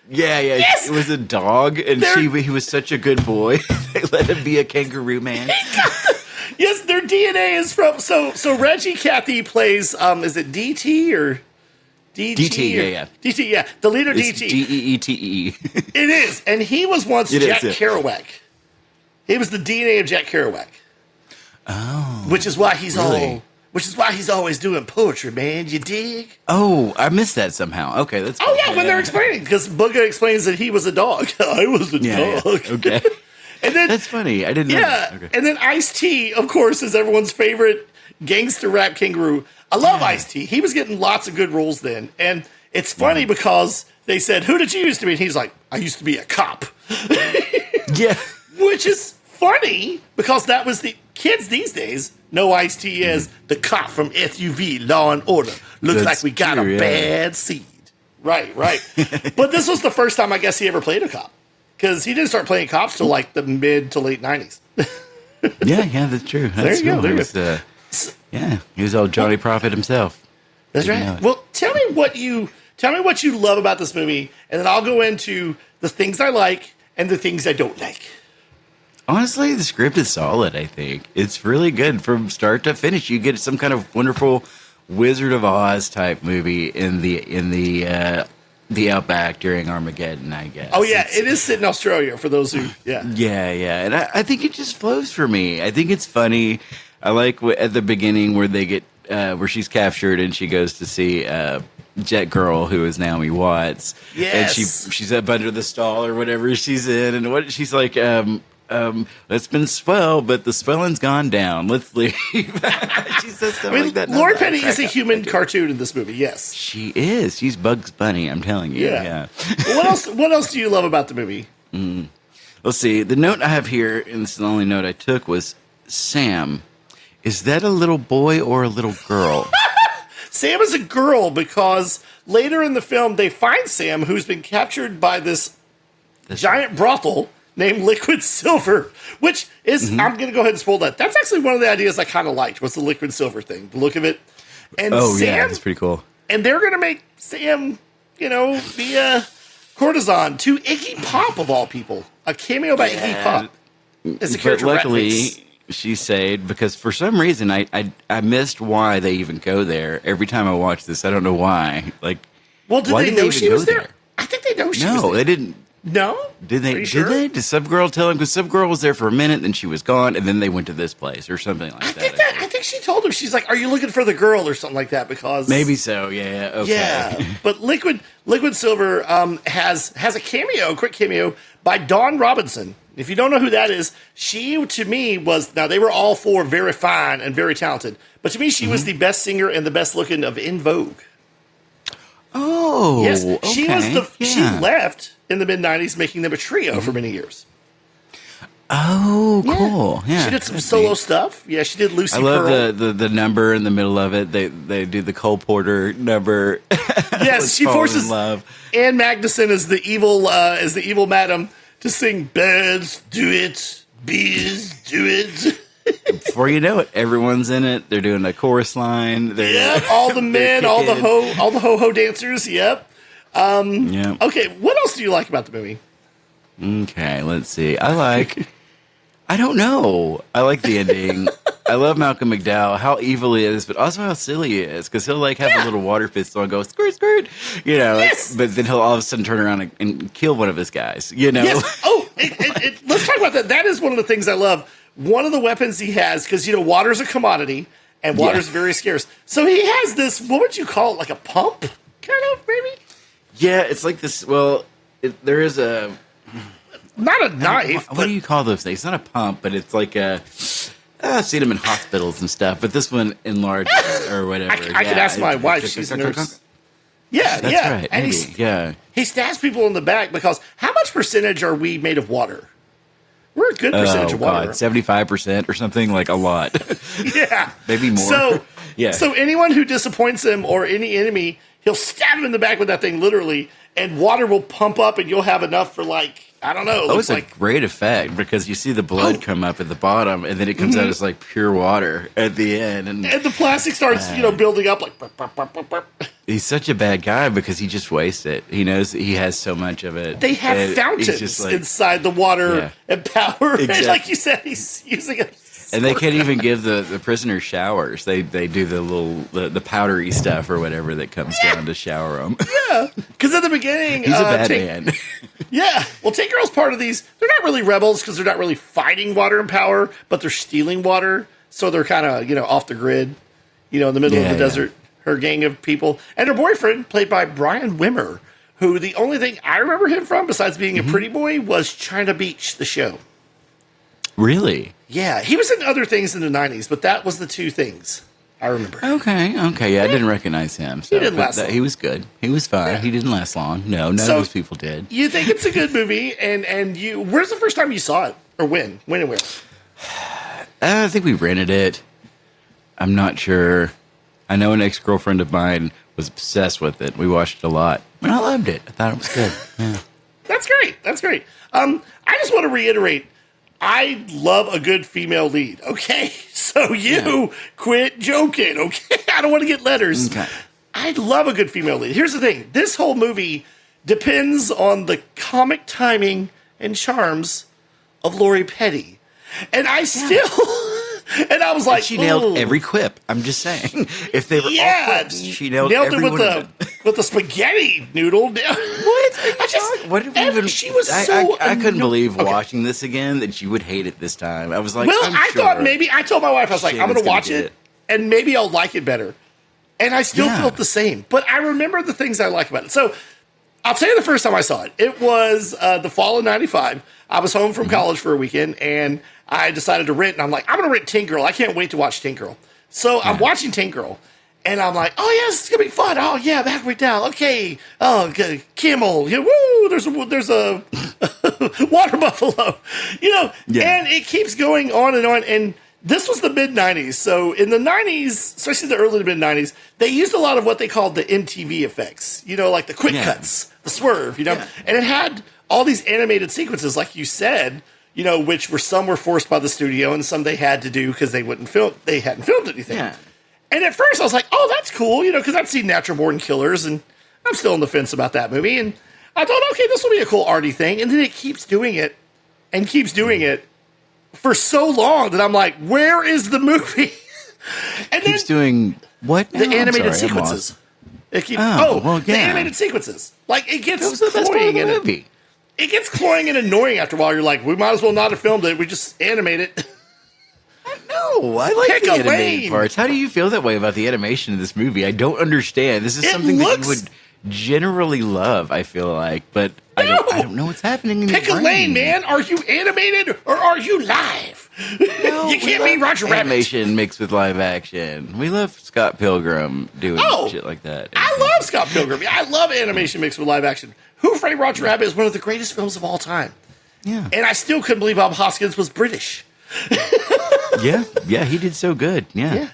Speaker 2: Yeah. Yes! It was a dog, and he was such a good boy. They let him be a kangaroo man.
Speaker 1: Yes, their DNA is from, so Reggie Cathy plays, is it DT or...
Speaker 2: DT, yeah.
Speaker 1: DT, yeah. The leader,
Speaker 2: it's
Speaker 1: DT.
Speaker 2: DEETE.
Speaker 1: It is. And he was once Jack Kerouac. He was the DNA of Jack Kerouac.
Speaker 2: Oh.
Speaker 1: Which is why he's always doing poetry, man. You dig?
Speaker 2: Oh, I missed that somehow. Okay, that's cool.
Speaker 1: Oh, yeah, when they're explaining. Because Booga explains that he was a dog. I was a dog.
Speaker 2: Yeah. Okay.
Speaker 1: And then,
Speaker 2: that's funny. I didn't know that. Okay.
Speaker 1: And then Ice-T, of course, is everyone's favorite gangster rap kangaroo. I love Ice-T. He was getting lots of good roles then. And it's funny because they said, who did you used to be? And he's like, I used to be a cop.
Speaker 2: Yeah.
Speaker 1: Which is funny because that was the kids these days know Ice-T as the cop from SUV Law and Order. Looks like we got a bad seed. Right. But this was the first time I guess he ever played a cop. Because he didn't start playing cops till like the mid to late 90s.
Speaker 2: Yeah, that's true. That's
Speaker 1: there you go.
Speaker 2: He was old Johnny Prophet himself.
Speaker 1: That's right. Well, tell me what you love about this movie, and then I'll go into the things I like and the things I don't like.
Speaker 2: Honestly, the script is solid, I think. It's really good from start to finish. You get some kind of wonderful Wizard of Oz type movie in the outback during Armageddon, I guess.
Speaker 1: Oh, yeah. It is set in Australia for those who,
Speaker 2: Yeah. And I think it just flows for me. I think it's funny. I like at the beginning where they get, where she's captured and she goes to see Jet Girl, who is Naomi Watts.
Speaker 1: Yes.
Speaker 2: And she's up under the stall or whatever she's in. And she's like, it's been swell, but the swelling's gone down. Let's leave. She says stuff like that.
Speaker 1: Lori Petty is a human cartoon in this movie, yes.
Speaker 2: She is. She's Bugs Bunny, I'm telling you. Yeah.
Speaker 1: Well, what else do you love about the movie?
Speaker 2: Let's see. The note I have here, and this is the only note I took, was Sam. Is that a little boy or a little girl?
Speaker 1: Sam is a girl because later in the film they find Sam, who's been captured by this giant brothel named Liquid Silver, which is, I'm going to go ahead and spoil that. That's actually one of the ideas I kind of liked, was the Liquid Silver thing, the look of it. And
Speaker 2: Sam, that's pretty cool.
Speaker 1: And they're going to make Sam, be a courtesan to Iggy Pop, of all people. A cameo by Iggy Pop. As a character.
Speaker 2: But luckily, she saved, because for some reason I missed why they even go there. Every time I watch this, I don't know why. Like,
Speaker 1: well, did they know she was there? I think they know she was there.
Speaker 2: No, they didn't.
Speaker 1: No?
Speaker 2: Did they? Did they? Did Subgirl tell him? Because Subgirl was there for a minute, then she was gone, and then they went to this place or something like that.
Speaker 1: I think she told him. She's like, "Are you looking for the girl?" or something like that. Because
Speaker 2: maybe so. Yeah. Okay.
Speaker 1: Yeah. But Liquid Silver has a cameo, a quick cameo by Dawn Robinson. If you don't know who that is, she to me was, now they were all four very fine and very talented, but to me she was the best singer and the best looking of In Vogue.
Speaker 2: Oh,
Speaker 1: yes,
Speaker 2: okay.
Speaker 1: She left in the mid-90s, making them a trio for many years.
Speaker 2: Oh, cool. Yeah.
Speaker 1: She did some solo stuff. Yeah, she did Lucy Pearl.
Speaker 2: I love the number in the middle of it. They do the Cole Porter number.
Speaker 1: Yes, she forces love. Ann Magnuson as the evil madam to sing "Birds Do It, Bees Do It."
Speaker 2: Before you know it, everyone's in it. They're doing a chorus line.
Speaker 1: All the men, all the ho dancers. Yep. Okay, what else do you like about the movie?
Speaker 2: Okay, let's see. I don't know. I like the ending. I love Malcolm McDowell, how evil he is, but also how silly he is, because he'll have a little water pistol and go, skirt, skirt,
Speaker 1: Yes.
Speaker 2: But then he'll all of a sudden turn around and kill one of his guys, Yes.
Speaker 1: Oh, let's talk about that. That is one of the things I love. One of the weapons he has, because, water's a commodity, and water's very scarce. So he has this, what would you call it, like a pump, kind of, maybe?
Speaker 2: Yeah, it's like this, there is a...
Speaker 1: Not a knife.
Speaker 2: What do you call those things? It's not a pump, but it's like a... I've seen them in hospitals and stuff, but this one enlarges or whatever.
Speaker 1: I could ask my wife. She's a nurse. Yeah,
Speaker 2: that's right. And
Speaker 1: he stabs people in the back because how much percentage are we made of water? We're a good percentage of water.
Speaker 2: 75% or something, like a lot.
Speaker 1: Yeah.
Speaker 2: Maybe more.
Speaker 1: So anyone who disappoints him or any enemy, he'll stab him in the back with that thing literally, and water will pump up and you'll have enough for I don't know.
Speaker 2: It's a great effect because you see the blood come up at the bottom and then it comes out as like pure water at the end. And
Speaker 1: the plastic starts, building up like... Burp, burp, burp, burp, burp.
Speaker 2: He's such a bad guy because he just wastes it. He knows he has so much of it.
Speaker 1: They have fountains inside the water and power. Exactly. And like you said, he's using it.
Speaker 2: And they can't even give the prisoners showers. They do the little the powdery stuff or whatever that comes down to shower them.
Speaker 1: Yeah, because at the beginning,
Speaker 2: he's a bad man.
Speaker 1: Yeah, well, Tank Girl's part of these. They're not really rebels because they're not really fighting water and power, but they're stealing water, so they're kind of off the grid, in the middle of the desert. Her gang of people and her boyfriend, played by Brian Wimmer, who the only thing I remember him from, besides being a pretty boy, was China Beach, the show.
Speaker 2: Really?
Speaker 1: Yeah, he was in other things in the 90s, but that was the two things I remember.
Speaker 2: Okay, yeah, I didn't recognize him. So,
Speaker 1: he didn't last long.
Speaker 2: He was good. He was fine. Yeah. He didn't last long. No, none of those people did.
Speaker 1: You think it's a good movie, and you, where's the first time you saw it? Or when? When and where?
Speaker 2: I think we rented it. I'm not sure. I know an ex-girlfriend of mine was obsessed with it. We watched it a lot. And I loved it. I thought it was good. Yeah.
Speaker 1: That's great. I just want to reiterate, I love a good female lead, okay? So quit joking, okay? I don't want to get letters.
Speaker 2: Okay.
Speaker 1: I love a good female lead. Here's the thing. This whole movie depends on the comic timing and charms of Lori Petty. And I still... And I was like,
Speaker 2: she nailed every quip. I'm just saying. If they were all quips, she nailed every
Speaker 1: it
Speaker 2: one
Speaker 1: with the spaghetti noodle.
Speaker 2: What did we even...
Speaker 1: She was so...
Speaker 2: I couldn't believe watching this again that you would hate it this time. I was like,
Speaker 1: thought maybe... I told my wife, I was like, I'm going to watch it, and maybe I'll like it better. And I still felt the same. But I remember the things I like about it. So I'll tell you the first time I saw it. It was the fall of 95. I was home from college for a weekend, and I decided to rent, and I'm like, I'm going to rent Tank Girl. I can't wait to watch Tank Girl. So I'm watching Tank Girl, and I'm like, oh, yes, it's going to be fun. Oh, yeah, backward down. Okay. Oh, good. Camel. Yeah, woo, there's a water buffalo. And it keeps going on, and this was the mid-'90s. So in the 90s, especially the early to mid-'90s, they used a lot of what they called the MTV effects, like the quick cuts, the swerve, and it had all these animated sequences, like you said, which some were forced by the studio and some they had to do because they hadn't filmed anything. Yeah. And at first I was like, oh, that's cool, because I'd seen Natural Born Killers, and I'm still on the fence about that movie. And I thought, okay, this will be a cool arty thing. And then it keeps doing it and keeps doing it for so long that I'm like, where is the movie? And
Speaker 2: keeps doing what now?
Speaker 1: The animated sequences. It keeps the animated sequences. Like it gets cloying in movie. It gets cloying and annoying after a while. You're like, we might as well not have filmed it. We just animate it.
Speaker 2: No, I like the animated parts. How do you feel that way about the animation of this movie? I don't understand. This is something that you would generally love, I feel like, but I don't know what's happening in your brain.
Speaker 1: Pick a lane, man. Are you animated or are you live? No, you can't be Roger Rabbit.
Speaker 2: Animation mixed with live action. We love Scott Pilgrim doing shit like that.
Speaker 1: I love Scott Pilgrim. I love animation mixed with live action. Who Framed Roger Rabbit is one of the greatest films of all time. Yeah. And I still couldn't believe Bob Hoskins was British.
Speaker 2: Yeah, he did so good. Yeah.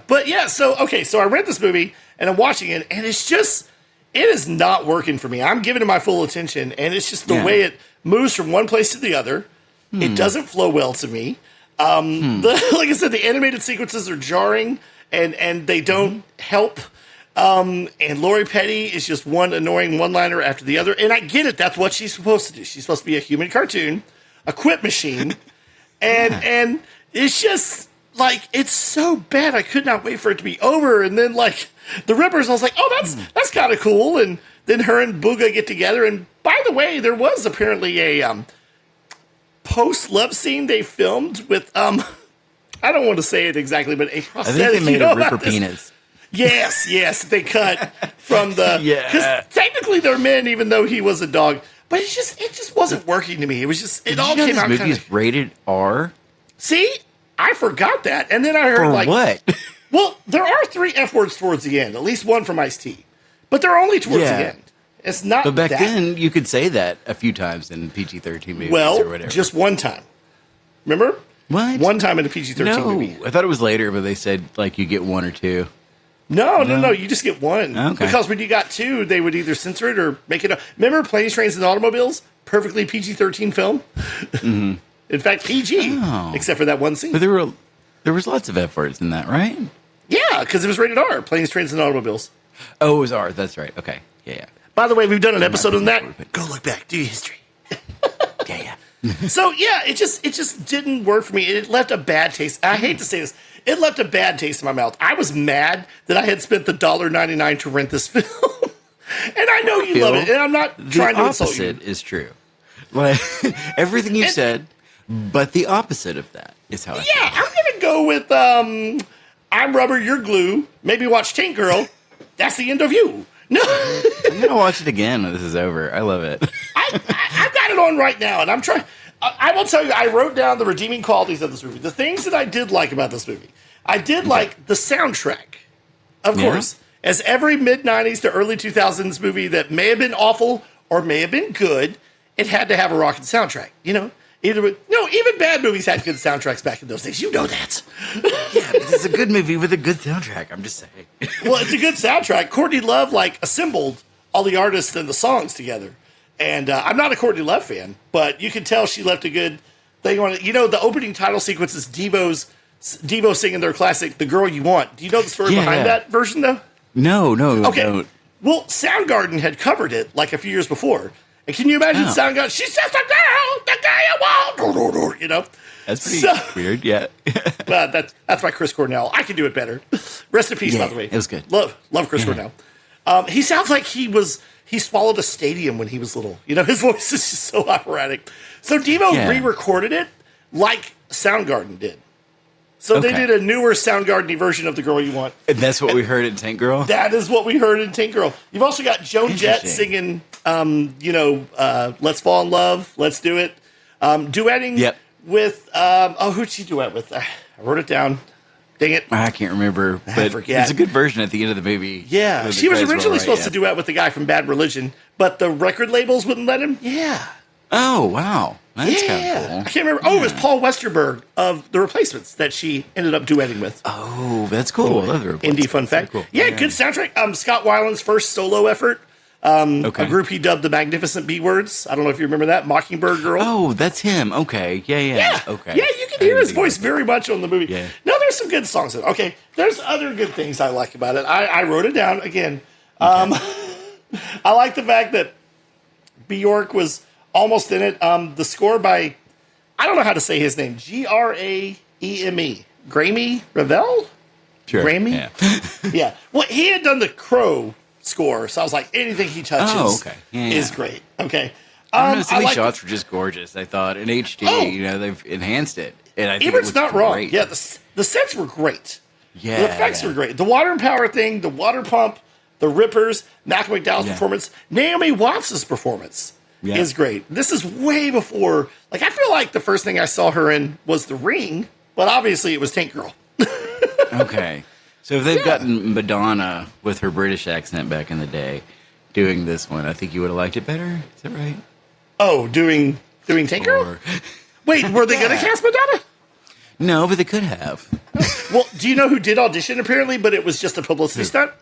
Speaker 1: But so I read this movie and I'm watching it, and it's just, it is not working for me. I'm giving it my full attention, and it's just the way it moves from one place to the other. It doesn't flow well to me. Like I said, the animated sequences are jarring, and they don't help. And Lori Petty is just one annoying one-liner after the other. And I get it. That's what she's supposed to do. She's supposed to be a human cartoon, a quip machine. And it's just like, it's so bad. I could not wait for it to be over. And then like the Rippers, I was like, oh, that's kind of cool. And then her and Booga get together. And by the way, there was apparently a post-love scene they filmed with, I don't want to say it exactly, but a prosthetic.
Speaker 2: I think they made a Ripper penis.
Speaker 1: Yes, they cut from the, because technically they're men, even though he was a dog. But it just wasn't working to me. It was just, it all came out.
Speaker 2: This movie is rated R.
Speaker 1: See, I forgot that, and then I heard
Speaker 2: what?
Speaker 1: Well, there are 3 F words towards the end, at least one from Ice-T, but they're only towards the end. It's not.
Speaker 2: But back then, you could say that a few times in PG-13 movies.
Speaker 1: Well,
Speaker 2: or whatever.
Speaker 1: just one time. Remember?
Speaker 2: What?
Speaker 1: One time in a PG-13 movie.
Speaker 2: I thought it was later, but they said like you get 1 or 2.
Speaker 1: No, you just get 1. Okay. Because when you got 2, they would either censor it or make it up. Remember Planes, Trains, and Automobiles? Perfectly PG-13 film. Mm-hmm. In fact, PG, except for that one scene.
Speaker 2: But there was lots of F words in that, right?
Speaker 1: Yeah, because it was rated R, Planes, Trains, and Automobiles.
Speaker 2: Oh, it was R. That's right. Okay. Yeah.
Speaker 1: By the way, we've done an episode on that. Go look back. Do your history.
Speaker 2: Yeah.
Speaker 1: So, yeah, it just didn't work for me. It left a bad taste. I hate to say this. It left a bad taste in my mouth. I was mad that I had spent the $1.99 to rent this film. And I know you love it, and I'm not trying to insult you.
Speaker 2: The opposite is true. Like, everything you said, but the opposite of that is how I feel.
Speaker 1: I'm going to go with I'm Rubber, You're Glue. Maybe watch Tank Girl. That's the end of you. No.
Speaker 2: I'm going to watch it again when this is over. I love it.
Speaker 1: I've got it on right now, and I'm trying. I will tell you, I wrote down the redeeming qualities of this movie. The things that I did like about this movie. I did like the soundtrack, of course. As every mid-'90s to early 2000s movie that may have been awful or may have been good, it had to have a rockin' soundtrack, even bad movies had good soundtracks back in those days. You know that.
Speaker 2: Yeah, but it's a good movie with a good soundtrack, I'm just saying.
Speaker 1: Well, it's a good soundtrack. Courtney Love, assembled all the artists and the songs together. And I'm not a Courtney Love fan, but you can tell she left a good thing on it. The opening title sequence is Devo singing their classic, The Girl You Want. Do you know the story behind that version, though?
Speaker 2: No.
Speaker 1: Okay.
Speaker 2: Don't.
Speaker 1: Well, Soundgarden had covered it a few years before. And can you imagine Soundgarden? She's just a girl, the guy you want.
Speaker 2: That's pretty weird, yeah.
Speaker 1: That's my Chris Cornell. I can do it better. Rest in peace, by the way.
Speaker 2: It was good.
Speaker 1: Love Chris Cornell. He sounds like he swallowed a stadium when he was little. His voice is just so operatic. So Devo re-recorded it like Soundgarden did. So they did a newer Soundgarden version of The Girl You Want.
Speaker 2: And that's what we heard in Tank Girl?
Speaker 1: That is what we heard in Tank Girl. You've also got Joan Jett singing Let's Fall in Love, Let's Do It. Duetting with, who'd she duet with? I wrote it down. Dang it.
Speaker 2: I can't remember, but it's a good version at the end of the movie.
Speaker 1: Yeah, she was originally supposed to duet with the guy from Bad Religion, but the record labels wouldn't let him. Yeah.
Speaker 2: Oh, wow. That's kind of cool.
Speaker 1: I can't remember. Oh, it was Paul Westerberg of The Replacements that she ended up duetting with.
Speaker 2: Oh, that's cool. I love The Replacements.
Speaker 1: Indie fun fact. Cool. Yeah, good soundtrack. Scott Weiland's first solo effort. A group he dubbed the Magnificent B-Words. I don't know if you remember that. Mockingbird Girl.
Speaker 2: Oh, that's him. Okay. Yeah. Okay.
Speaker 1: Yeah, you can hear his voice very much on the movie. Yeah. No, there's some good songs in it. Okay, there's other good things I like about it. I wrote it down again. I like the fact that Bjork was almost in it. The score by, I don't know how to say his name, Graeme. Graeme Revel?
Speaker 2: Sure.
Speaker 1: Graeme?
Speaker 2: Yeah.
Speaker 1: Yeah. Well, he had done the Crow score, so I was like, anything he touches is great. Okay.
Speaker 2: Some of these shots were just gorgeous, I thought. In HD, they've enhanced it. And I think
Speaker 1: Ebert's not wrong. Yeah, the sets were great.
Speaker 2: Yeah.
Speaker 1: The effects were great. The water and power thing, the water pump, the rippers, Malcolm McDowell's performance, Naomi Watts' performance is great. This is way before, I feel like the first thing I saw her in was The Ring, but obviously it was Tank Girl.
Speaker 2: Okay. So if they've gotten Madonna with her British accent back in the day doing this one, I think you would have liked it better. Is that right?
Speaker 1: Oh, doing Tank Girl? Wait, were they going to cast Madonna?
Speaker 2: No, but they could have.
Speaker 1: Well, do you know who did audition apparently, but it was just a publicity stunt?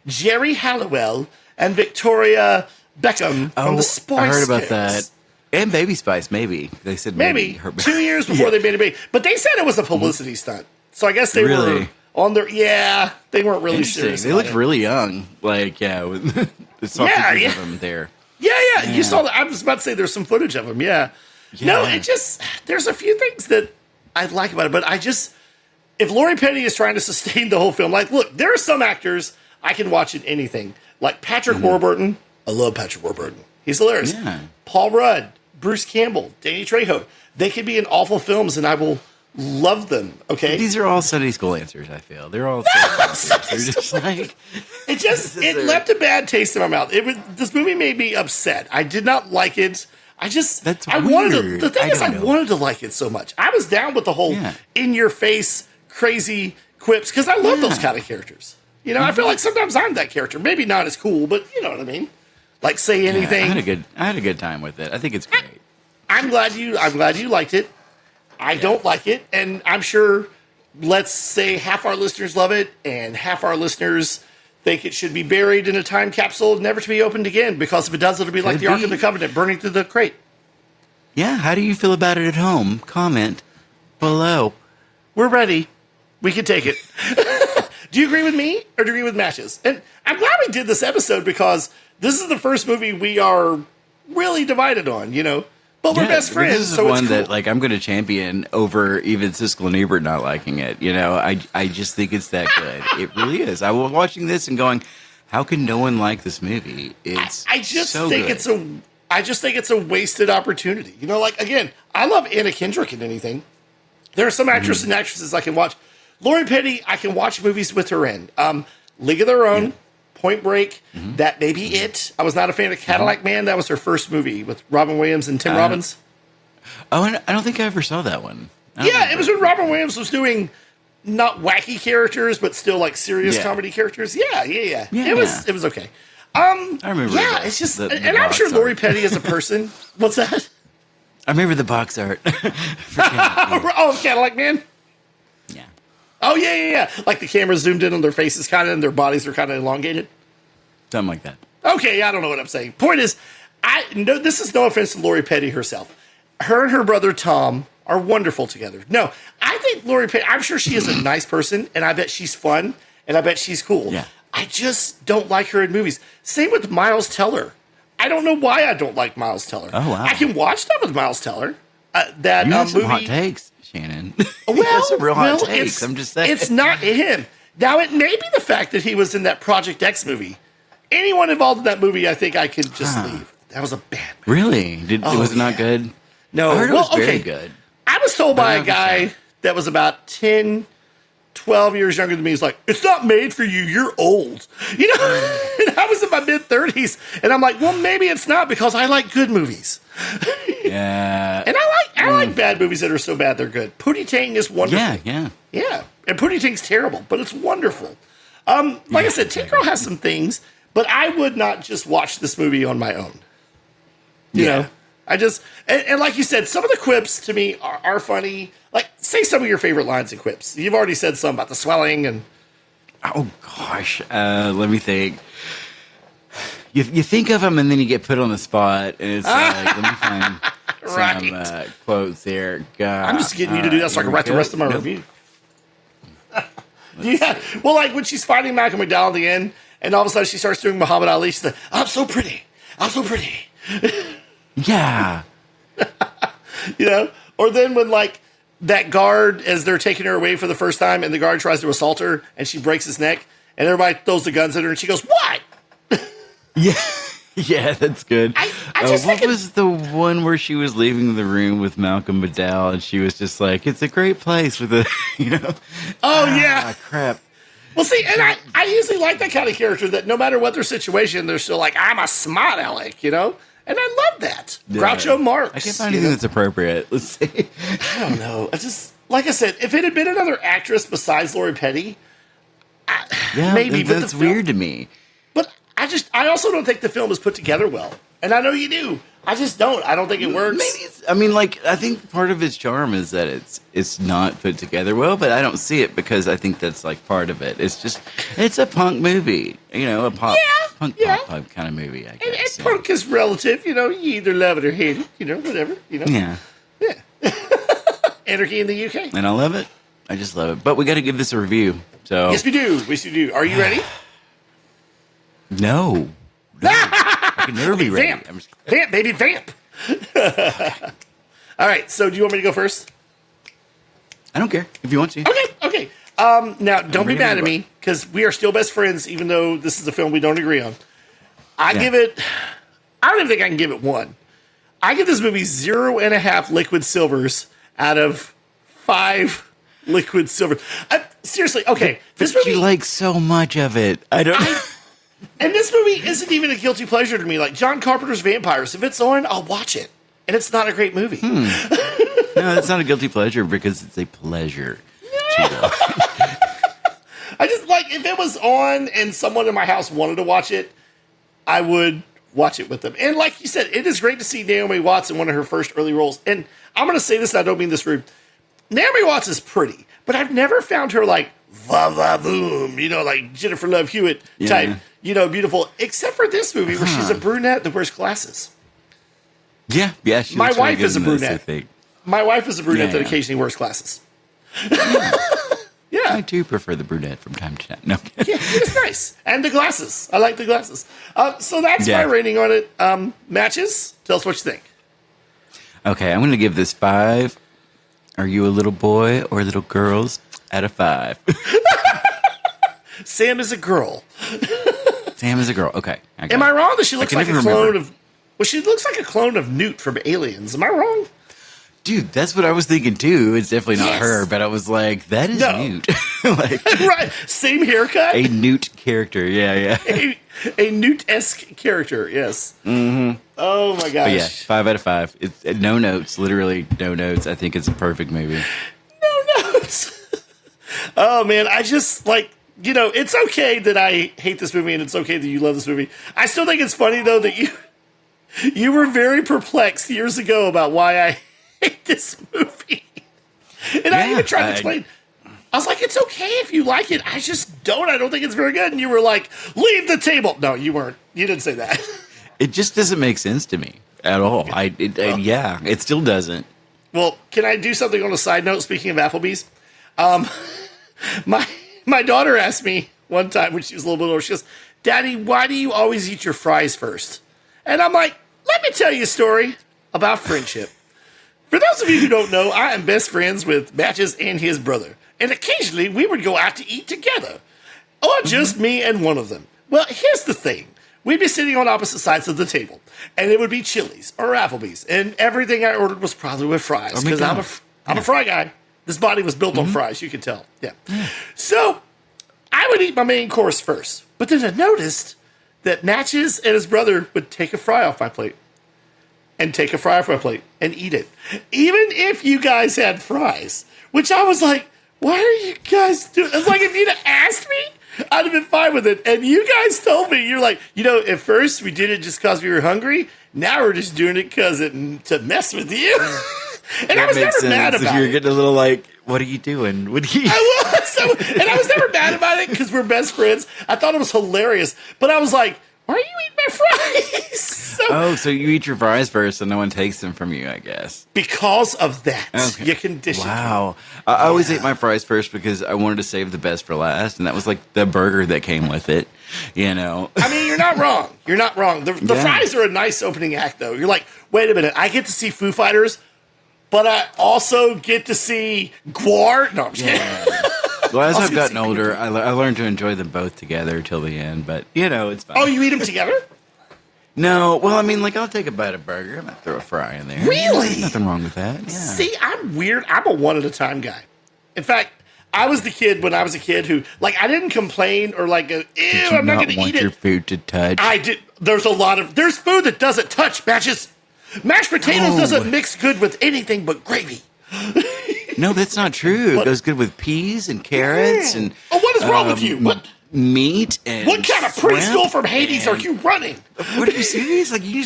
Speaker 1: Jerry Halliwell and Victoria Beckham from the Spice
Speaker 2: I heard about
Speaker 1: Girls.
Speaker 2: that. And Baby Spice, maybe. They said maybe.
Speaker 1: 2 years before they made a baby. But they said it was a publicity stunt. So I guess they were on their... Yeah, they weren't really serious.
Speaker 2: They looked really young. With the soft pictures of them there.
Speaker 1: Yeah. You saw that. I was about to say there's some footage of them. Yeah. No, it just... There's a few things that I like about it. But if Lori Petty is trying to sustain the whole film, look, there are some actors I can watch in anything. Like Patrick Warburton. I love Patrick Warburton. He's hilarious. Yeah. Paul Rudd, Bruce Campbell, Danny Trejo. They could be in awful films, and I will love them. Okay,
Speaker 2: these are all Sunday school answers. I feel they're all.
Speaker 1: It left a bad taste in my mouth. This movie made me upset. I did not like it. I wanted to like it so much. I was down with the whole in your face crazy quips because I love those kind of characters. I feel like sometimes I'm that character. Maybe not as cool, but you know what I mean. Like say anything.
Speaker 2: I had a good time with it. I think it's great.
Speaker 1: I'm glad you liked it. I don't like it, and I'm sure. Let's say half our listeners love it, and half our listeners think it should be buried in a time capsule, never to be opened again. Because if it does, it'll be like the Ark of the Covenant burning through the crate.
Speaker 2: Yeah. How do you feel about it at home? Comment below.
Speaker 1: We're ready. We can take it. Do you agree with me or do you agree with Matches? And I'm glad we did this episode because this is the first movie we are really divided on, But we're best friends.
Speaker 2: This is one that I'm going to champion over even Siskel and Ebert not liking it. I just think it's that good. It really is. I was watching this and going, how can no one like this movie? I just think it's a wasted opportunity. Again, I love Anna Kendrick in anything. There are some actresses and actresses I can watch. Lori Petty, I can watch movies with her in. League of Their Own, Point Break, that may be it. I was not a fan of Cadillac Man. That was her first movie with Robin Williams and Tim Robbins. Oh, and I don't think I ever saw that one.
Speaker 1: It was when Robin Williams was doing not wacky characters, but still serious comedy characters. Yeah. It was okay.
Speaker 2: I remember.
Speaker 1: Yeah, it's just, and I'm sure Lori Petty as a person. What's that?
Speaker 2: I remember the box art.
Speaker 1: Cadillac Man.
Speaker 2: Yeah.
Speaker 1: Oh, yeah. Like the camera zoomed in on their faces kind of, and their bodies were kind of elongated.
Speaker 2: Something like that.
Speaker 1: Okay, I don't know what I'm saying. Point is, this is no offense to Lori Petty herself. Her and her brother Tom are wonderful together. No, I think Lori Petty, I'm sure she is a nice person, and I bet she's fun, and I bet she's cool. Yeah. I just don't like her in movies. Same with Miles Teller. I don't know why I don't like Miles Teller.
Speaker 2: Oh, wow.
Speaker 1: I can watch stuff with Miles Teller. That
Speaker 2: you have some
Speaker 1: movie.
Speaker 2: Hot takes. Shannon.
Speaker 1: Well,
Speaker 2: some real hot takes. I'm just saying.
Speaker 1: It's not him. Now, it may be the fact that he was in that Project X movie. Anyone involved in that movie, I think I could just leave. That was a bad movie.
Speaker 2: Really? Was it not good?
Speaker 1: No.
Speaker 2: I heard it was very good.
Speaker 1: I was told by a guy that was about 10 12 years younger than me is like, it's not made for you. You're old. You know, and I was in my mid-30s, and I'm like, well, maybe it's not because I like good movies.
Speaker 2: Yeah.
Speaker 1: And I like bad movies that are so bad they're good. Pootie Tang is wonderful.
Speaker 2: Yeah.
Speaker 1: And Pootie Tang's terrible, but it's wonderful. Like I said, Tank Girl has some things, but I would not just watch this movie on my own. You know? I just, and like you said, some of the quips to me are funny. Like, say some of your favorite lines and quips. You've already said some about the swelling and.
Speaker 2: Oh, gosh. Let me think. You think of them and then you get put on the spot. And it's like, let me find some quotes there. God.
Speaker 1: I'm just getting you to do that so I can write the rest of my review. Yeah. Well, like when she's fighting Malcolm McDowell at the end, and all of a sudden she starts doing Muhammad Ali. She's like, I'm so pretty. I'm so pretty.
Speaker 2: Yeah.
Speaker 1: You know? Or then when, like, that guard, as they're taking her away for the first time, and the guard tries to assault her, and she breaks his neck, and everybody throws the guns at her, and she goes, what?
Speaker 2: Yeah. Yeah, that's good.
Speaker 1: What
Speaker 2: was the one where she was leaving the room with Malcolm McDowell, and she was just like, it's a great place with a, you know?
Speaker 1: Oh, yeah.
Speaker 2: Crap.
Speaker 1: Well, see, and I usually like that kind of character that no matter what their situation, they're still like, I'm a smart aleck, you know? And I love that. Yeah. Groucho Marx.
Speaker 2: I can't find anything that's appropriate. Let's see.
Speaker 1: I don't know. I just, like I said, if it had been another actress besides Lori Petty, maybe.
Speaker 2: That's weird to me.
Speaker 1: But I also don't think the film is put together well. And I know you do. I just don't. I don't think it works.
Speaker 2: Maybe I think part of its charm is that it's not put together well, but I don't see it because I think that's like part of it. It's a punk movie, you know, pop kind of movie, I guess.
Speaker 1: And punk is relative, you know, you either love it or hate it, you know, whatever, you know.
Speaker 2: Yeah.
Speaker 1: Anarchy in the UK.
Speaker 2: And I love it. I just love it. But we got to give this a review. So
Speaker 1: Yes, we do. Yes, we do. Are you ready?
Speaker 2: No. I can never be ready.
Speaker 1: Vamp, baby, vamp. All right, so do you want me to go first?
Speaker 2: I don't care if you want to.
Speaker 1: Okay. Now, don't be mad at me, because we are still best friends, even though this is a film we don't agree on. I don't even think I can give it 1. I give this movie 0.5 liquid silvers out of 5 liquid silvers. Seriously, okay.
Speaker 2: This movie, you like so much of it.
Speaker 1: And this movie isn't even a guilty pleasure to me. Like John Carpenter's Vampires, if it's on, I'll watch it. And it's not a great movie.
Speaker 2: No, it's not a guilty pleasure because it's a pleasure.
Speaker 1: Yeah. I just like, if it was on and someone in my house wanted to watch it, I would watch it with them. And like you said, it is great to see Naomi Watts in one of her first early roles. And I'm going to say this, and I don't mean this rude. Naomi Watts is pretty, but I've never found her like, va-va-voom, you know, like Jennifer Love Hewitt type, you know, beautiful, except for this movie where she's a brunette that wears glasses.
Speaker 2: Yeah.
Speaker 1: My wife is a brunette. My wife is a brunette that occasionally wears glasses. Yeah.
Speaker 2: I do prefer the brunette from time to time. No.
Speaker 1: Yeah, it's nice. And the glasses. I like the glasses. So that's my rating on it. Matches? Tell us what you think.
Speaker 2: Okay, I'm going to give this 5. Are you a little boy or little girls? Out of 5.
Speaker 1: Sam is a girl.
Speaker 2: Sam is a girl. Okay.
Speaker 1: Am I wrong that she looks like a clone of... Well, she looks like a clone of Newt from Aliens. Am I wrong?
Speaker 2: Dude, that's what I was thinking too. It's definitely not her, but I was like, that is Newt.
Speaker 1: Right. Same haircut.
Speaker 2: A Newt character. Yeah.
Speaker 1: A Newt-esque character, yes.
Speaker 2: Mm-hmm.
Speaker 1: Oh, my gosh.
Speaker 2: But yeah, 5 out of 5. It's no notes. Literally no notes. I think it's a perfect movie.
Speaker 1: No notes. Oh, man. I just, like, you know, it's okay that I hate this movie and it's okay that you love this movie. I still think it's funny, though, that you were very perplexed years ago about why I hate this movie. And I even tried to explain. I was like, it's okay if you like it. I just don't. I don't think it's very good. And you were like, leave the table. No, you weren't. You didn't say that.
Speaker 2: It just doesn't make sense to me at all. It still doesn't.
Speaker 1: Well, can I do something on a side note, speaking of Applebee's? My daughter asked me one time when she was a little bit older, she goes, Daddy, why do you always eat your fries first? And I'm like, let me tell you a story about friendship. For those of you who don't know, I am best friends with Matches and his brother. And occasionally we would go out to eat together. Or just me and one of them. Well, here's the thing. We'd be sitting on opposite sides of the table. And it would be Chili's or Applebee's. And everything I ordered was probably with fries. Because I'm a fry guy. This body was built on fries. You can tell. Yeah. So I would eat my main course first. But then I noticed that Matches and his brother would take a fry off my plate. And take a fry off my plate and eat it. Even if you guys had fries. Which I was like, why are you guys doing? It's like if you'd have asked me, I'd have been fine with it. And you guys told me, you're like, at first we did it just because we were hungry. Now we're just doing it to mess with you. And I was never mad about it.
Speaker 2: You're getting a little like, what are you doing? What are you?
Speaker 1: I was. And I was never mad about it because we're best friends. I thought it was hilarious. But I was like, why are you eating my fries?
Speaker 2: So you eat your fries first and no one takes them from you, I guess.
Speaker 1: Because of that.
Speaker 2: Okay.
Speaker 1: You conditioned me.
Speaker 2: Wow. I always ate my fries first because I wanted to save the best for last. And that was like the burger that came with it, I
Speaker 1: mean, you're not wrong. You're not wrong. The fries are a nice opening act, though. You're like, wait a minute. I get to see Foo Fighters, but I also get to see Gwar. No, I'm just kidding.
Speaker 2: Well, as I've gotten older, I learned to enjoy them both together till the end, but, it's fine.
Speaker 1: Oh, you eat them together?
Speaker 2: No. Well, I mean, I'll take a bite of burger. I might throw a fry in there.
Speaker 1: Really?
Speaker 2: Nothing wrong with that. Yeah.
Speaker 1: See, I'm weird. I'm a one-at-a-time guy. In fact, I was the kid when I was a kid who, I didn't complain or ew, I'm not going to eat it.
Speaker 2: Did you not want your food to touch?
Speaker 1: I did. There's food that doesn't touch Matches. Mashed potatoes doesn't mix good with anything but gravy.
Speaker 2: No, that's not true. It goes good with peas and carrots and.
Speaker 1: Oh, what is wrong with you? What
Speaker 2: meat and
Speaker 1: what kind of preschool from Hades are you running?
Speaker 2: What are you serious? You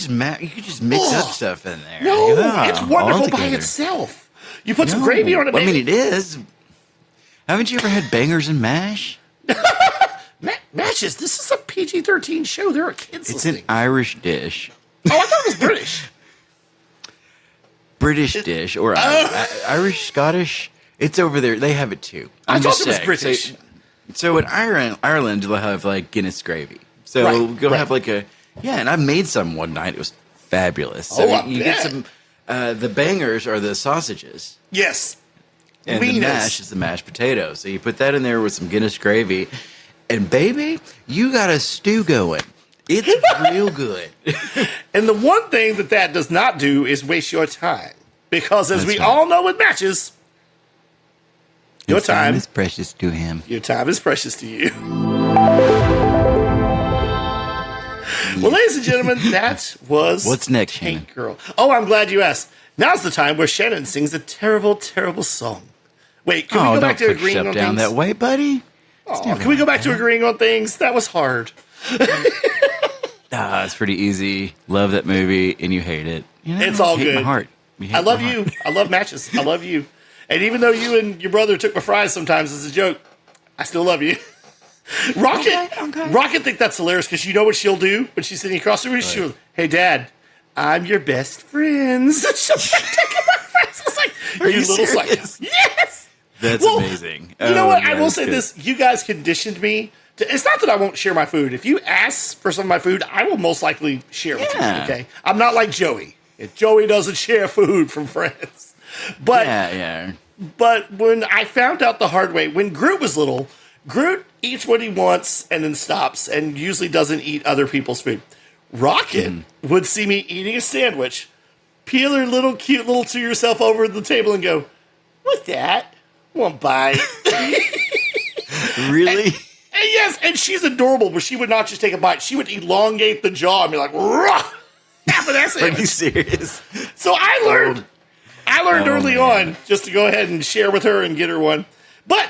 Speaker 2: could just mix up stuff in there.
Speaker 1: No, it's wonderful by itself. You put some gravy on it.
Speaker 2: I mean, it is. Haven't you ever had bangers and mash?
Speaker 1: Matches. This is a PG-13 show. There are kids listening.
Speaker 2: It's an Irish dish.
Speaker 1: Oh, I thought it was British.
Speaker 2: British dish or Irish, Scottish. It's over there. They have it too.
Speaker 1: I thought it was British.
Speaker 2: So in Ireland, they'll have Guinness gravy. So you'll have and I made some one night. It was fabulous. So you get some. The bangers are the sausages.
Speaker 1: Yes.
Speaker 2: And the mash is the mashed potatoes. So you put that in there with some Guinness gravy, and baby, you got a stew going. It's real good.
Speaker 1: And the one thing that does not do is waste your time. Because as we all know with Matches, your time
Speaker 2: is precious to him.
Speaker 1: Your time is precious to you. Well, ladies and gentlemen, that was
Speaker 2: What's next,
Speaker 1: Tank Girl. Oh, I'm glad you asked. Now's the time where Shannon sings a terrible, terrible song. Wait, can we go back to agreeing on
Speaker 2: down
Speaker 1: things?
Speaker 2: That way, buddy?
Speaker 1: Oh, can we go back to agreeing on things? That was hard.
Speaker 2: It's pretty easy. Love that movie, and you hate it.
Speaker 1: It's all good.
Speaker 2: My heart.
Speaker 1: I love you. I love Matches. I love you. And even though you and your brother took my fries sometimes as a joke, I still love you. Rocket think that's hilarious because you know what she'll do when she's sitting across the room? She'll, hey, Dad, I'm your best friend. She'll take my fries. I was like,
Speaker 2: are you little
Speaker 1: serious? Yes.
Speaker 2: That's amazing.
Speaker 1: You know what? I will say this. You guys conditioned me. It's not that I won't share my food. If you ask for some of my food, I will most likely share with you, okay? I'm not like Joey. Joey doesn't share food from friends. But But when I found out the hard way, when Groot was little, Groot eats what he wants and then stops and usually doesn't eat other people's food. Rocket would see me eating a sandwich, peel her little cute little to yourself over the table and go, what's that? One bite.
Speaker 2: Really?
Speaker 1: And yes, and she's adorable, but she would not just take a bite. She would elongate the jaw and be like, rah! Half of that sandwich.
Speaker 2: Are you serious?
Speaker 1: So I learned early on just to go ahead and share with her and get her one. But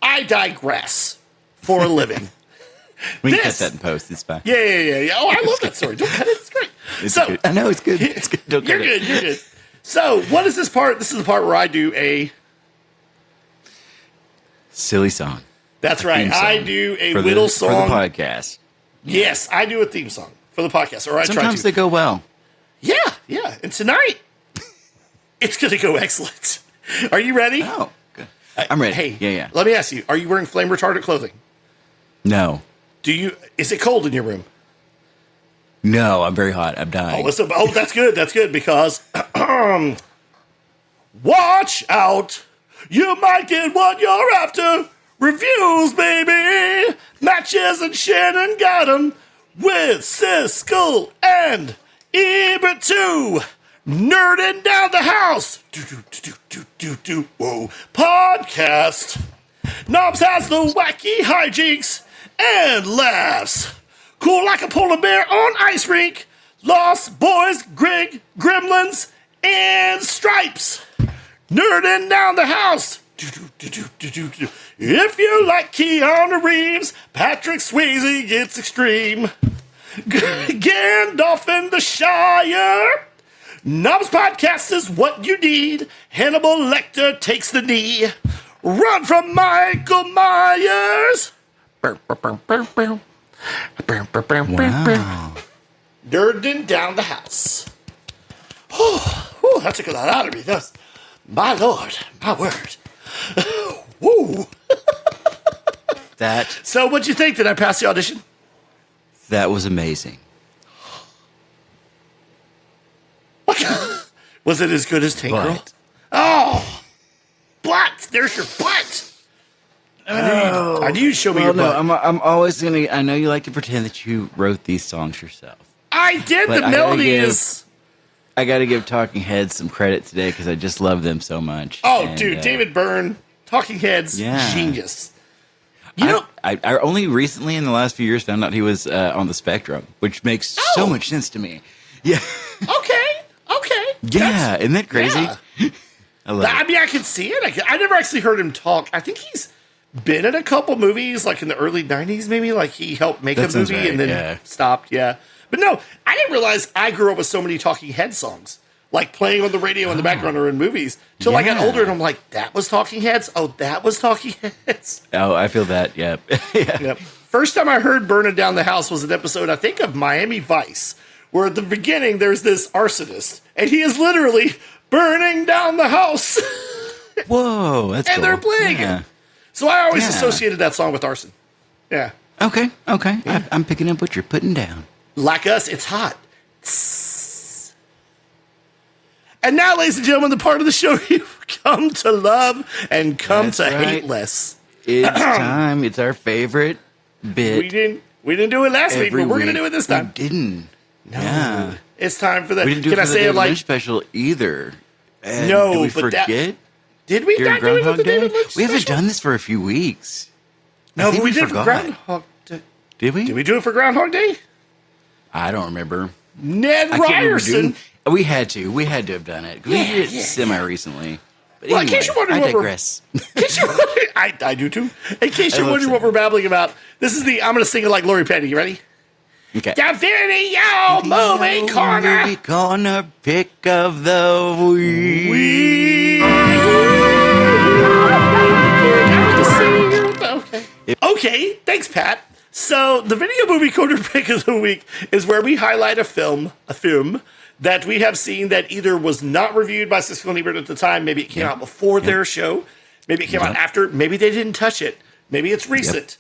Speaker 1: I digress for a living.
Speaker 2: We can cut that in post. It's fine.
Speaker 1: Yeah. Oh, I love that story. Don't cut it. It's great.
Speaker 2: It's good. I know it's good. It's good. Don't cut it.
Speaker 1: You're good. So what is this part? This is the part where I do a
Speaker 2: silly song.
Speaker 1: That's right. I do a whittle song
Speaker 2: for the podcast.
Speaker 1: Yes, I do a theme song for the podcast, or I try to.
Speaker 2: Sometimes they go well.
Speaker 1: Yeah. And tonight, it's going to go excellent. Are you ready?
Speaker 2: Oh, good. I'm ready.
Speaker 1: Hey,
Speaker 2: yeah.
Speaker 1: Let me ask you: are you wearing flame retardant clothing?
Speaker 2: No.
Speaker 1: Is it cold in your room?
Speaker 2: No, I'm very hot. I'm dying.
Speaker 1: Oh, that's good. That's good because watch out. You might get what you're after. Reviews, baby. Matches and Shannon got 'em with Siskel and Ebert too. Nerding Down the House. Whoa. Podcast. Knobs has the wacky hijinks and laughs. Cool like a polar bear on ice rink. Lost Boys, Grig, Gremlins, and Stripes. Nerding Down the House. If you like Keanu Reeves, Patrick Swayze gets extreme. Gandalf in the Shire. Knobs Podcast is what you need. Hannibal Lecter takes the knee. Run from Michael Myers.
Speaker 2: Wow.
Speaker 1: Nerding Down the House. Oh, that took a lot out of me. That's my lord, my word. Woo. So, what'd you think? Did I pass the audition?
Speaker 2: That was amazing.
Speaker 1: Was it as good as Tank Girl? Oh, butt! There's your butt. I knew you'd show me your butt.
Speaker 2: No, I'm always gonna. I know you like to pretend that you wrote these songs yourself.
Speaker 1: I did. The melody is.
Speaker 2: I got to give Talking Heads some credit today because I just love them so much.
Speaker 1: Oh, dude, David Byrne, Talking Heads, genius. You know,
Speaker 2: I only recently in the last few years found out he was on the Spectrum, which makes so much sense to me. Yeah.
Speaker 1: Okay.
Speaker 2: Yeah, isn't that crazy?
Speaker 1: Yeah.
Speaker 2: I love it.
Speaker 1: I mean, I can see it. I never actually heard him talk. I think he's been in a couple movies, like in the early 90s, maybe. Like he helped make a movie and then stopped. Yeah. But no, I didn't realize I grew up with so many Talking Head songs, like playing on the radio in the background or in movies. Till I got older and I'm like, that was Talking Heads? Oh, that was Talking Heads.
Speaker 2: Oh, I feel that. Yep.
Speaker 1: Yep. First time I heard Burning Down the House was an episode, I think, of Miami Vice, where at the beginning there's this arsonist, and he is literally burning down the house.
Speaker 2: Whoa, that's
Speaker 1: and
Speaker 2: cool.
Speaker 1: they're playing it. So I always associated that song with arson. Yeah.
Speaker 2: Okay. Yeah. I'm picking up what you're putting down.
Speaker 1: Like us, it's hot. And now, ladies and gentlemen, the part of the show you've come to love and come to hate less.
Speaker 2: It's time. It's our favorite bit.
Speaker 1: We didn't do it last week, but we're going to do it this time.
Speaker 2: We didn't.
Speaker 1: No.
Speaker 2: Yeah.
Speaker 1: It's time for that.
Speaker 2: We didn't do it for the David Lynch special either. And
Speaker 1: no,
Speaker 2: did we
Speaker 1: but
Speaker 2: forget?
Speaker 1: Did we not do it for the David Lynch
Speaker 2: We haven't
Speaker 1: special?
Speaker 2: done this for a few weeks.
Speaker 1: No, but we did it for Groundhog Day.
Speaker 2: Did we?
Speaker 1: Did we do it for Groundhog Day?
Speaker 2: I don't remember.
Speaker 1: Ned Ryerson.
Speaker 2: We had to. We had to have done it. We did it semi-recently. But
Speaker 1: Well,
Speaker 2: anyway,
Speaker 1: in case you're wondering
Speaker 2: I digress.
Speaker 1: I do too. In case you're wondering what we're babbling about, this is I'm going to sing it like Lori Petty. You ready?
Speaker 2: Okay.
Speaker 1: The video movie corner.
Speaker 2: Movie corner pick of the week.
Speaker 1: Okay, thanks, Pat. So the video movie corner pick of the week is where we highlight a film that we have seen that either was not reviewed by Siskel Ebert at the time, maybe it came out before their show, maybe it came out after, maybe they didn't touch it, maybe it's recent,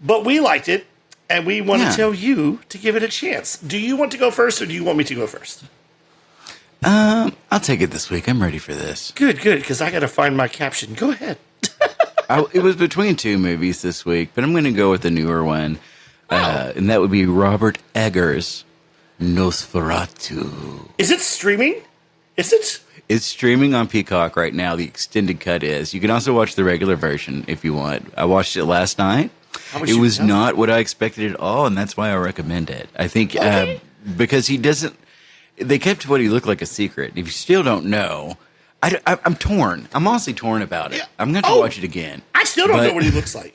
Speaker 1: but we liked it, and we want to tell you to give it a chance. Do you want to go first, or do you want me to go first?
Speaker 2: I'll take it this week. I'm ready for this.
Speaker 1: Good, because I got to find my caption. Go ahead.
Speaker 2: It was between two movies this week, but I'm going to go with the newer one, and that would be Robert Eggers' Nosferatu.
Speaker 1: Is it streaming? Is it?
Speaker 2: It's streaming on Peacock right now. The extended cut is. You can also watch the regular version if you want. I watched it last night. It was not what I expected at all, and that's why I recommend it. I think because he doesn't... They kept what he looked like a secret. If you still don't know... I'm torn. I'm honestly torn about it. Yeah. I'm going to have to watch it again.
Speaker 1: I still don't know what he looks like.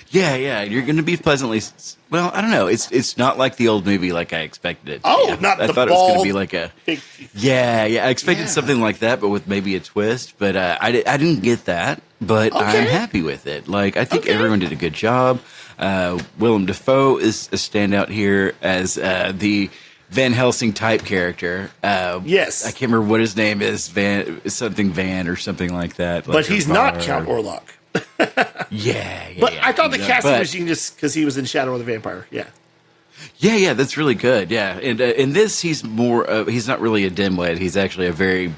Speaker 2: Yeah. You're going to be pleasantly... Well, I don't know. It's not like the old movie like I expected it to
Speaker 1: be.
Speaker 2: Not I thought it was going to be like a... Yeah. I expected something like that, but with maybe a twist. But I didn't get that. But I'm happy with it. Like, I think everyone did a good job. Willem Dafoe is a standout here as the... Van Helsing type character.
Speaker 1: Yes.
Speaker 2: I can't remember what his name is. Van or something like that.
Speaker 1: But he's not Count Orlok.
Speaker 2: Yeah.
Speaker 1: But I thought the casting was just because he was in Shadow of the Vampire. Yeah.
Speaker 2: Yeah, that's really good. Yeah. And in this, he's more, he's not really a dimwit. He's actually a very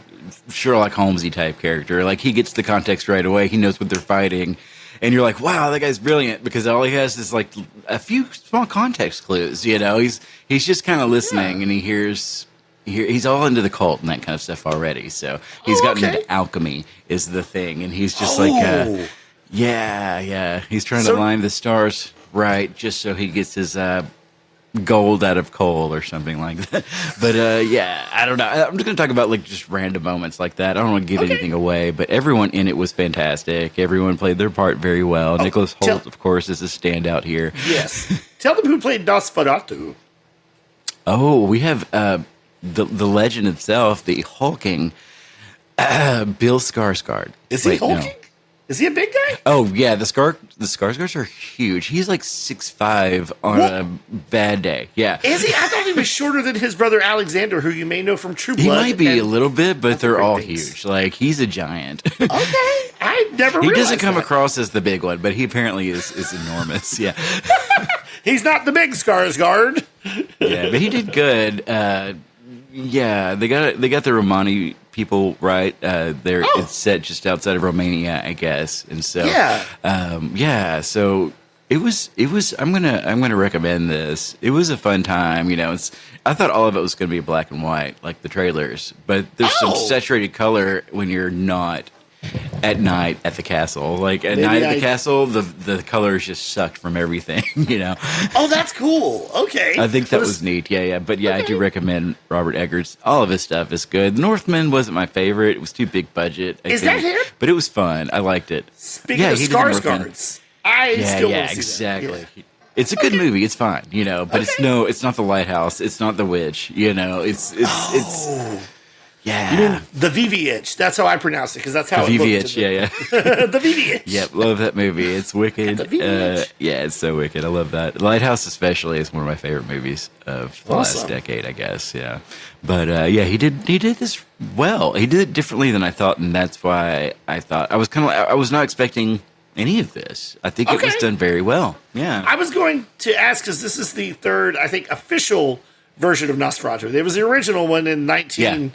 Speaker 2: Sherlock Holmesy type character. Like, he gets the context right away. He knows what they're fighting. And you're like, wow, that guy's brilliant, because all he has is like a few small context clues. You know, he's just kind of listening, and he hears he's all into the cult and that kind of stuff already. So he's gotten into alchemy is the thing, and he's just he's trying to line the stars right just so he gets his gold out of coal or something like that. But I don't know. I'm just going to talk about like just random moments like that. I don't want to give anything away, but everyone in it was fantastic. Everyone played their part very well. Nicholas Hoult, of course, is a standout here.
Speaker 1: Yes. Tell them who played Nosferatu.
Speaker 2: Oh, we have the legend itself, the hulking Bill Skarsgård.
Speaker 1: Is he hulking? Is he a big guy?
Speaker 2: Oh yeah, the Skarsgårds are huge. He's like 6'5" on a bad day. Yeah.
Speaker 1: Is he? I thought he was shorter than his brother Alexander, who you may know from True Blood.
Speaker 2: He might be a little bit, but they're all huge. Like he's a giant.
Speaker 1: Okay, I never.
Speaker 2: He doesn't come across as the big one, but he apparently is enormous. Yeah.
Speaker 1: He's not the big Skarsgård.
Speaker 2: Yeah, but he did good. Yeah, they got the Romani people right. It's set just outside of Romania, I guess, and so so it was. I'm gonna recommend this. It was a fun time. I thought all of it was gonna be black and white, like the trailers, but there's some saturated color when you're not at night at the castle. Like at night at the castle, the colors just sucked from everything.
Speaker 1: Oh, that's cool. Okay,
Speaker 2: I think that was neat. Yeah. But I do recommend Robert Eggers. All of his stuff is good. The Northman wasn't my favorite. It was too big budget.
Speaker 1: Is that him?
Speaker 2: But it was fun. I liked it.
Speaker 1: Speaking of Skarsgårds, I still want to see
Speaker 2: exactly.
Speaker 1: That.
Speaker 2: It's a good movie. It's fine. But it's not The Lighthouse. It's not The Witch. It's yeah.
Speaker 1: You mean the VVH? That's how I pronounce it, because that's how
Speaker 2: the
Speaker 1: it
Speaker 2: VVH,
Speaker 1: yeah. The VVH.
Speaker 2: Yep, love that movie. It's wicked. It's so wicked. I love that. Lighthouse especially is one of my favorite movies of the last decade, I guess. Yeah. But he did this well. He did it differently than I thought, and that's why I thought I was not expecting any of this. I think it was done very well. Yeah.
Speaker 1: I was going to ask, because this is the third, I think, official version of Nosferatu. There was the original one in 19...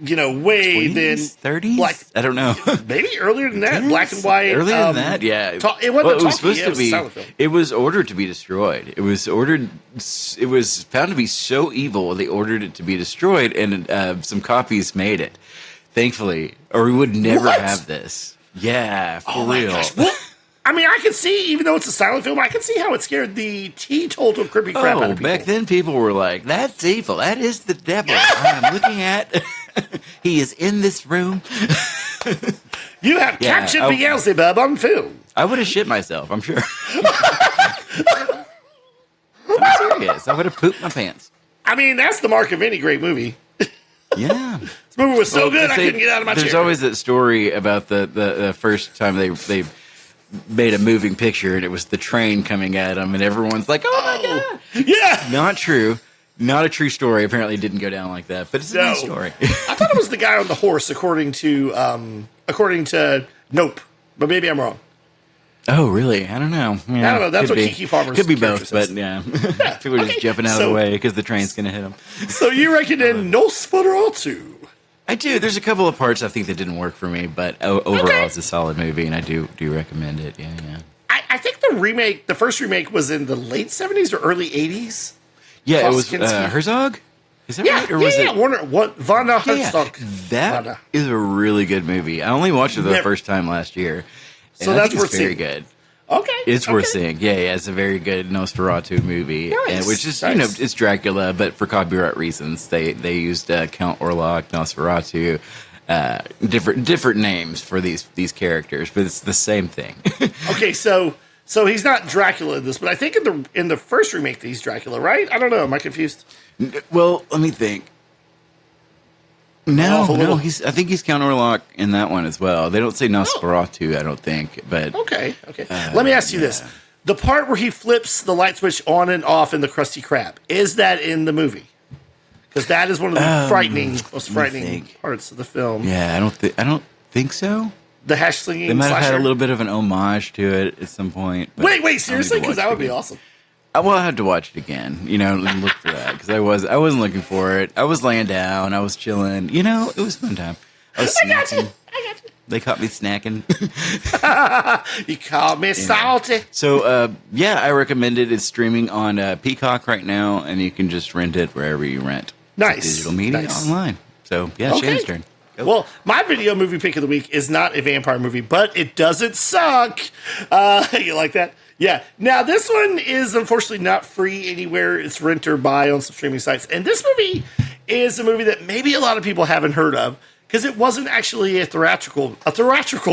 Speaker 1: way
Speaker 2: 20s,
Speaker 1: then
Speaker 2: 30s. I don't know.
Speaker 1: Maybe earlier than that. Black and white.
Speaker 2: Earlier than that, yeah.
Speaker 1: It was supposed to be.
Speaker 2: It was ordered to be destroyed. It was ordered. It was found to be so evil they ordered it to be destroyed, and some copies made it. Thankfully, or we would never have this. Yeah, for real.
Speaker 1: Well, I mean, I can see, even though it's a silent film, I can see how it scared the teetotal creepy crap out of people.
Speaker 2: Back then people were like, that's evil. That is the devil I'm looking at. He is in this room.
Speaker 1: You have captured Beelzebub on film.
Speaker 2: I would have shit myself, I'm sure. I'm serious. I would have pooped my pants.
Speaker 1: I mean, that's the mark of any great movie.
Speaker 2: Yeah.
Speaker 1: This movie was so good, I couldn't get out of my chair.
Speaker 2: There's always that story about the first time they made a moving picture, and it was the train coming at them, and everyone's like, oh my God.
Speaker 1: Yeah.
Speaker 2: Not true. Not a true story. Apparently, it didn't go down like that, but it's a nice story.
Speaker 1: I thought it was the guy on the horse, according to Nope, but maybe I'm wrong.
Speaker 2: Oh, really? I don't know. Yeah,
Speaker 1: I don't know. That's what Keke Palmer's
Speaker 2: could be both,
Speaker 1: says.
Speaker 2: but yeah. People are just jumping out of the way because the train's going to hit them.
Speaker 1: So you recommend Nosferatu?
Speaker 2: I do. There's a couple of parts I think that didn't work for me, but overall, it's a solid movie, and I do recommend it. Yeah.
Speaker 1: I think the first remake was in the late 70s or early 80s.
Speaker 2: Yeah, it was Herzog. Is that right? Or was it
Speaker 1: Werner Herzog?
Speaker 2: That is a really good movie. I only watched it the first time last year.
Speaker 1: So that's worth
Speaker 2: very
Speaker 1: seeing.
Speaker 2: Good.
Speaker 1: Okay,
Speaker 2: it's worth seeing. Yeah, it's a very good Nosferatu movie,
Speaker 1: nice.
Speaker 2: Which is it's Dracula, but for copyright reasons, they used Count Orlok, Nosferatu, different names for these characters, but it's the same thing.
Speaker 1: Okay, so he's not Dracula in this, but I think in the first remake he's Dracula, right? I don't know. Am I confused?
Speaker 2: Well, let me think. No. I think he's Count Orlok in that one as well. They don't say Nosferatu, I don't think. But
Speaker 1: okay. Let me ask you this: the part where he flips the light switch on and off in the Krusty Krab, is that in the movie? Because that is one of the most frightening parts of the film.
Speaker 2: Yeah, I don't think so.
Speaker 1: The hash slinging.
Speaker 2: They might have had a little bit of an homage to it at some point.
Speaker 1: Wait, seriously? Because that would be awesome.
Speaker 2: Well, I had to watch it again, and look for that, because I wasn't looking for it. I was laying down, I was chilling, it was a fun time. I was snacking.
Speaker 1: I got you.
Speaker 2: They caught me snacking.
Speaker 1: You called me salty.
Speaker 2: So, I recommend it. It's streaming on Peacock right now, and you can just rent it wherever you rent.
Speaker 1: Nice.
Speaker 2: Digital media online. So, yeah,
Speaker 1: Okay.
Speaker 2: Shannon's turn. Go.
Speaker 1: Well, my video movie pick of the week is not a vampire movie, but it doesn't suck. You like that? Yeah. Now, this one is unfortunately not free anywhere. It's rent or buy on some streaming sites. And this movie is a movie that maybe a lot of people haven't heard of because it wasn't actually a theatrical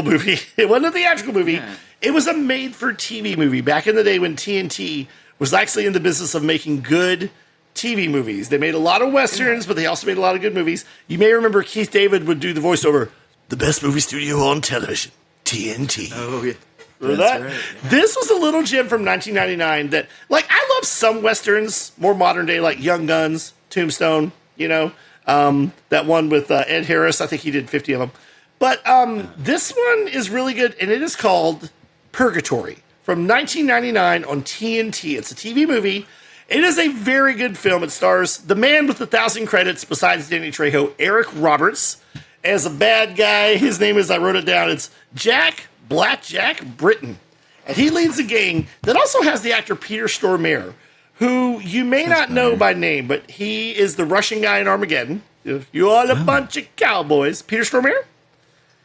Speaker 1: movie. It wasn't a theatrical movie. Yeah. It was a made-for-TV movie back in the day when TNT was actually in the business of making good TV movies. They made a lot of Westerns, but they also made a lot of good movies. You may remember Keith David would do the voiceover, the best movie studio on television, TNT.
Speaker 2: Oh, yeah.
Speaker 1: Remember that? Right, yeah. This was a little gem from 1999 that, like, I love some Westerns, more modern day, like Young Guns, Tombstone, you know, that one with Ed Harris. I think he did 50 of them. But this one is really good, and it is called Purgatory from 1999 on TNT. It's a TV movie. It is a very good film. It stars the man with 1,000 credits besides Danny Trejo, Eric Roberts, as a bad guy. His name is, I wrote it down, it's Blackjack Britton. And he leads a gang that also has the actor Peter Stormare, who you may not know by name, but he is the Russian guy in Armageddon. You all a bunch of cowboys. Peter Stormare?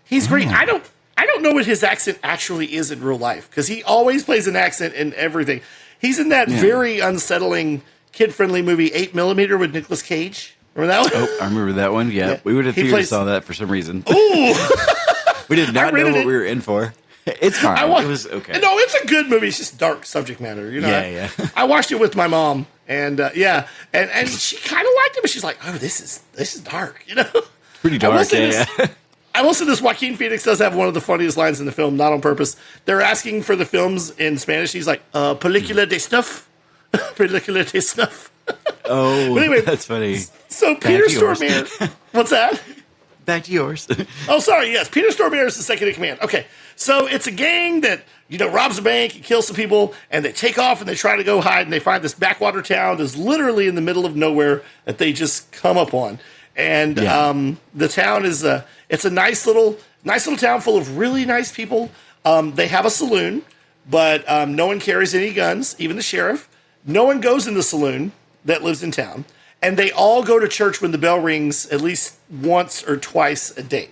Speaker 1: He's great. I don't know what his accent actually is in real life, because he always plays an accent in everything. He's in that very unsettling, kid-friendly movie 8mm with Nicolas Cage. Remember that one?
Speaker 2: Oh, I remember that one. Yeah. We would have saw that for some reason.
Speaker 1: Ooh!
Speaker 2: We did not know what we were in for. It's fine. It was okay.
Speaker 1: No, it's a good movie. It's just dark subject matter. You know?
Speaker 2: Yeah.
Speaker 1: I watched it with my mom, and and she kind of liked it, but she's like, "Oh, this is dark," you know.
Speaker 2: Pretty dark.
Speaker 1: I will say this: Joaquin Phoenix does have one of the funniest lines in the film, not on purpose. They're asking for the films in Spanish. He's like, "Película de snuff, película de snuff."
Speaker 2: Oh,
Speaker 1: anyway,
Speaker 2: that's funny.
Speaker 1: So Peter Stormare, what's that?
Speaker 2: Back to yours.
Speaker 1: Oh, sorry. Yes, Peter Stormare is the second in command. Okay, so it's a gang that robs a bank and kills some people, and they take off and they try to go hide, and they find this backwater town that's literally in the middle of nowhere that they just come up on. And the town is it's a nice little town full of really nice people. They have a saloon, but no one carries any guns, even the sheriff. No one goes in the saloon that lives in town. And they all go to church when the bell rings at least once or twice a day.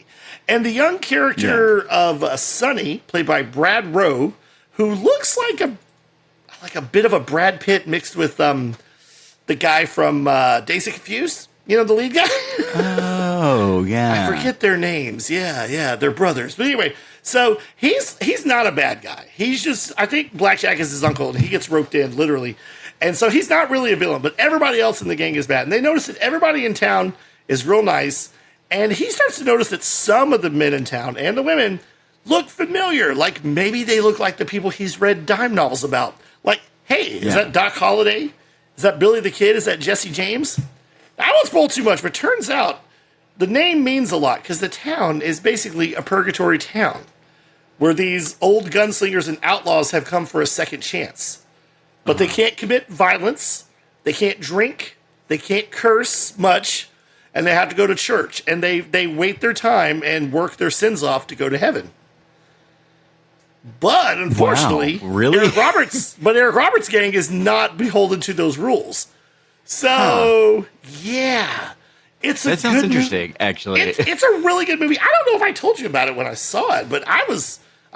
Speaker 1: And the young character of Sonny, played by Brad Rowe, who looks like a bit of a Brad Pitt mixed with the guy from Dazed and Confused. You know, the lead guy?
Speaker 2: Oh, yeah.
Speaker 1: I forget their names. Yeah. They're brothers. But anyway, so he's not a bad guy. He's just, I think Blackjack is his uncle, and he gets roped in, literally. And so he's not really a villain, but everybody else in the gang is bad. And they notice that everybody in town is real nice. And he starts to notice that some of the men in town and the women look familiar. Like maybe they look like the people he's read dime novels about. Like, hey, is that Doc Holliday? Is that Billy the Kid? Is that Jesse James? I won't spoil too much, but turns out the name means a lot because the town is basically a purgatory town where these old gunslingers and outlaws have come for a second chance. But they can't commit violence, they can't drink, they can't curse much, and they have to go to church. And they wait their time and work their sins off to go to heaven. But unfortunately, Eric Roberts' gang is not beholden to those rules. So, that
Speaker 2: sounds interesting, actually.
Speaker 1: It's a really good movie. I don't know if I told you about it when I saw it, but I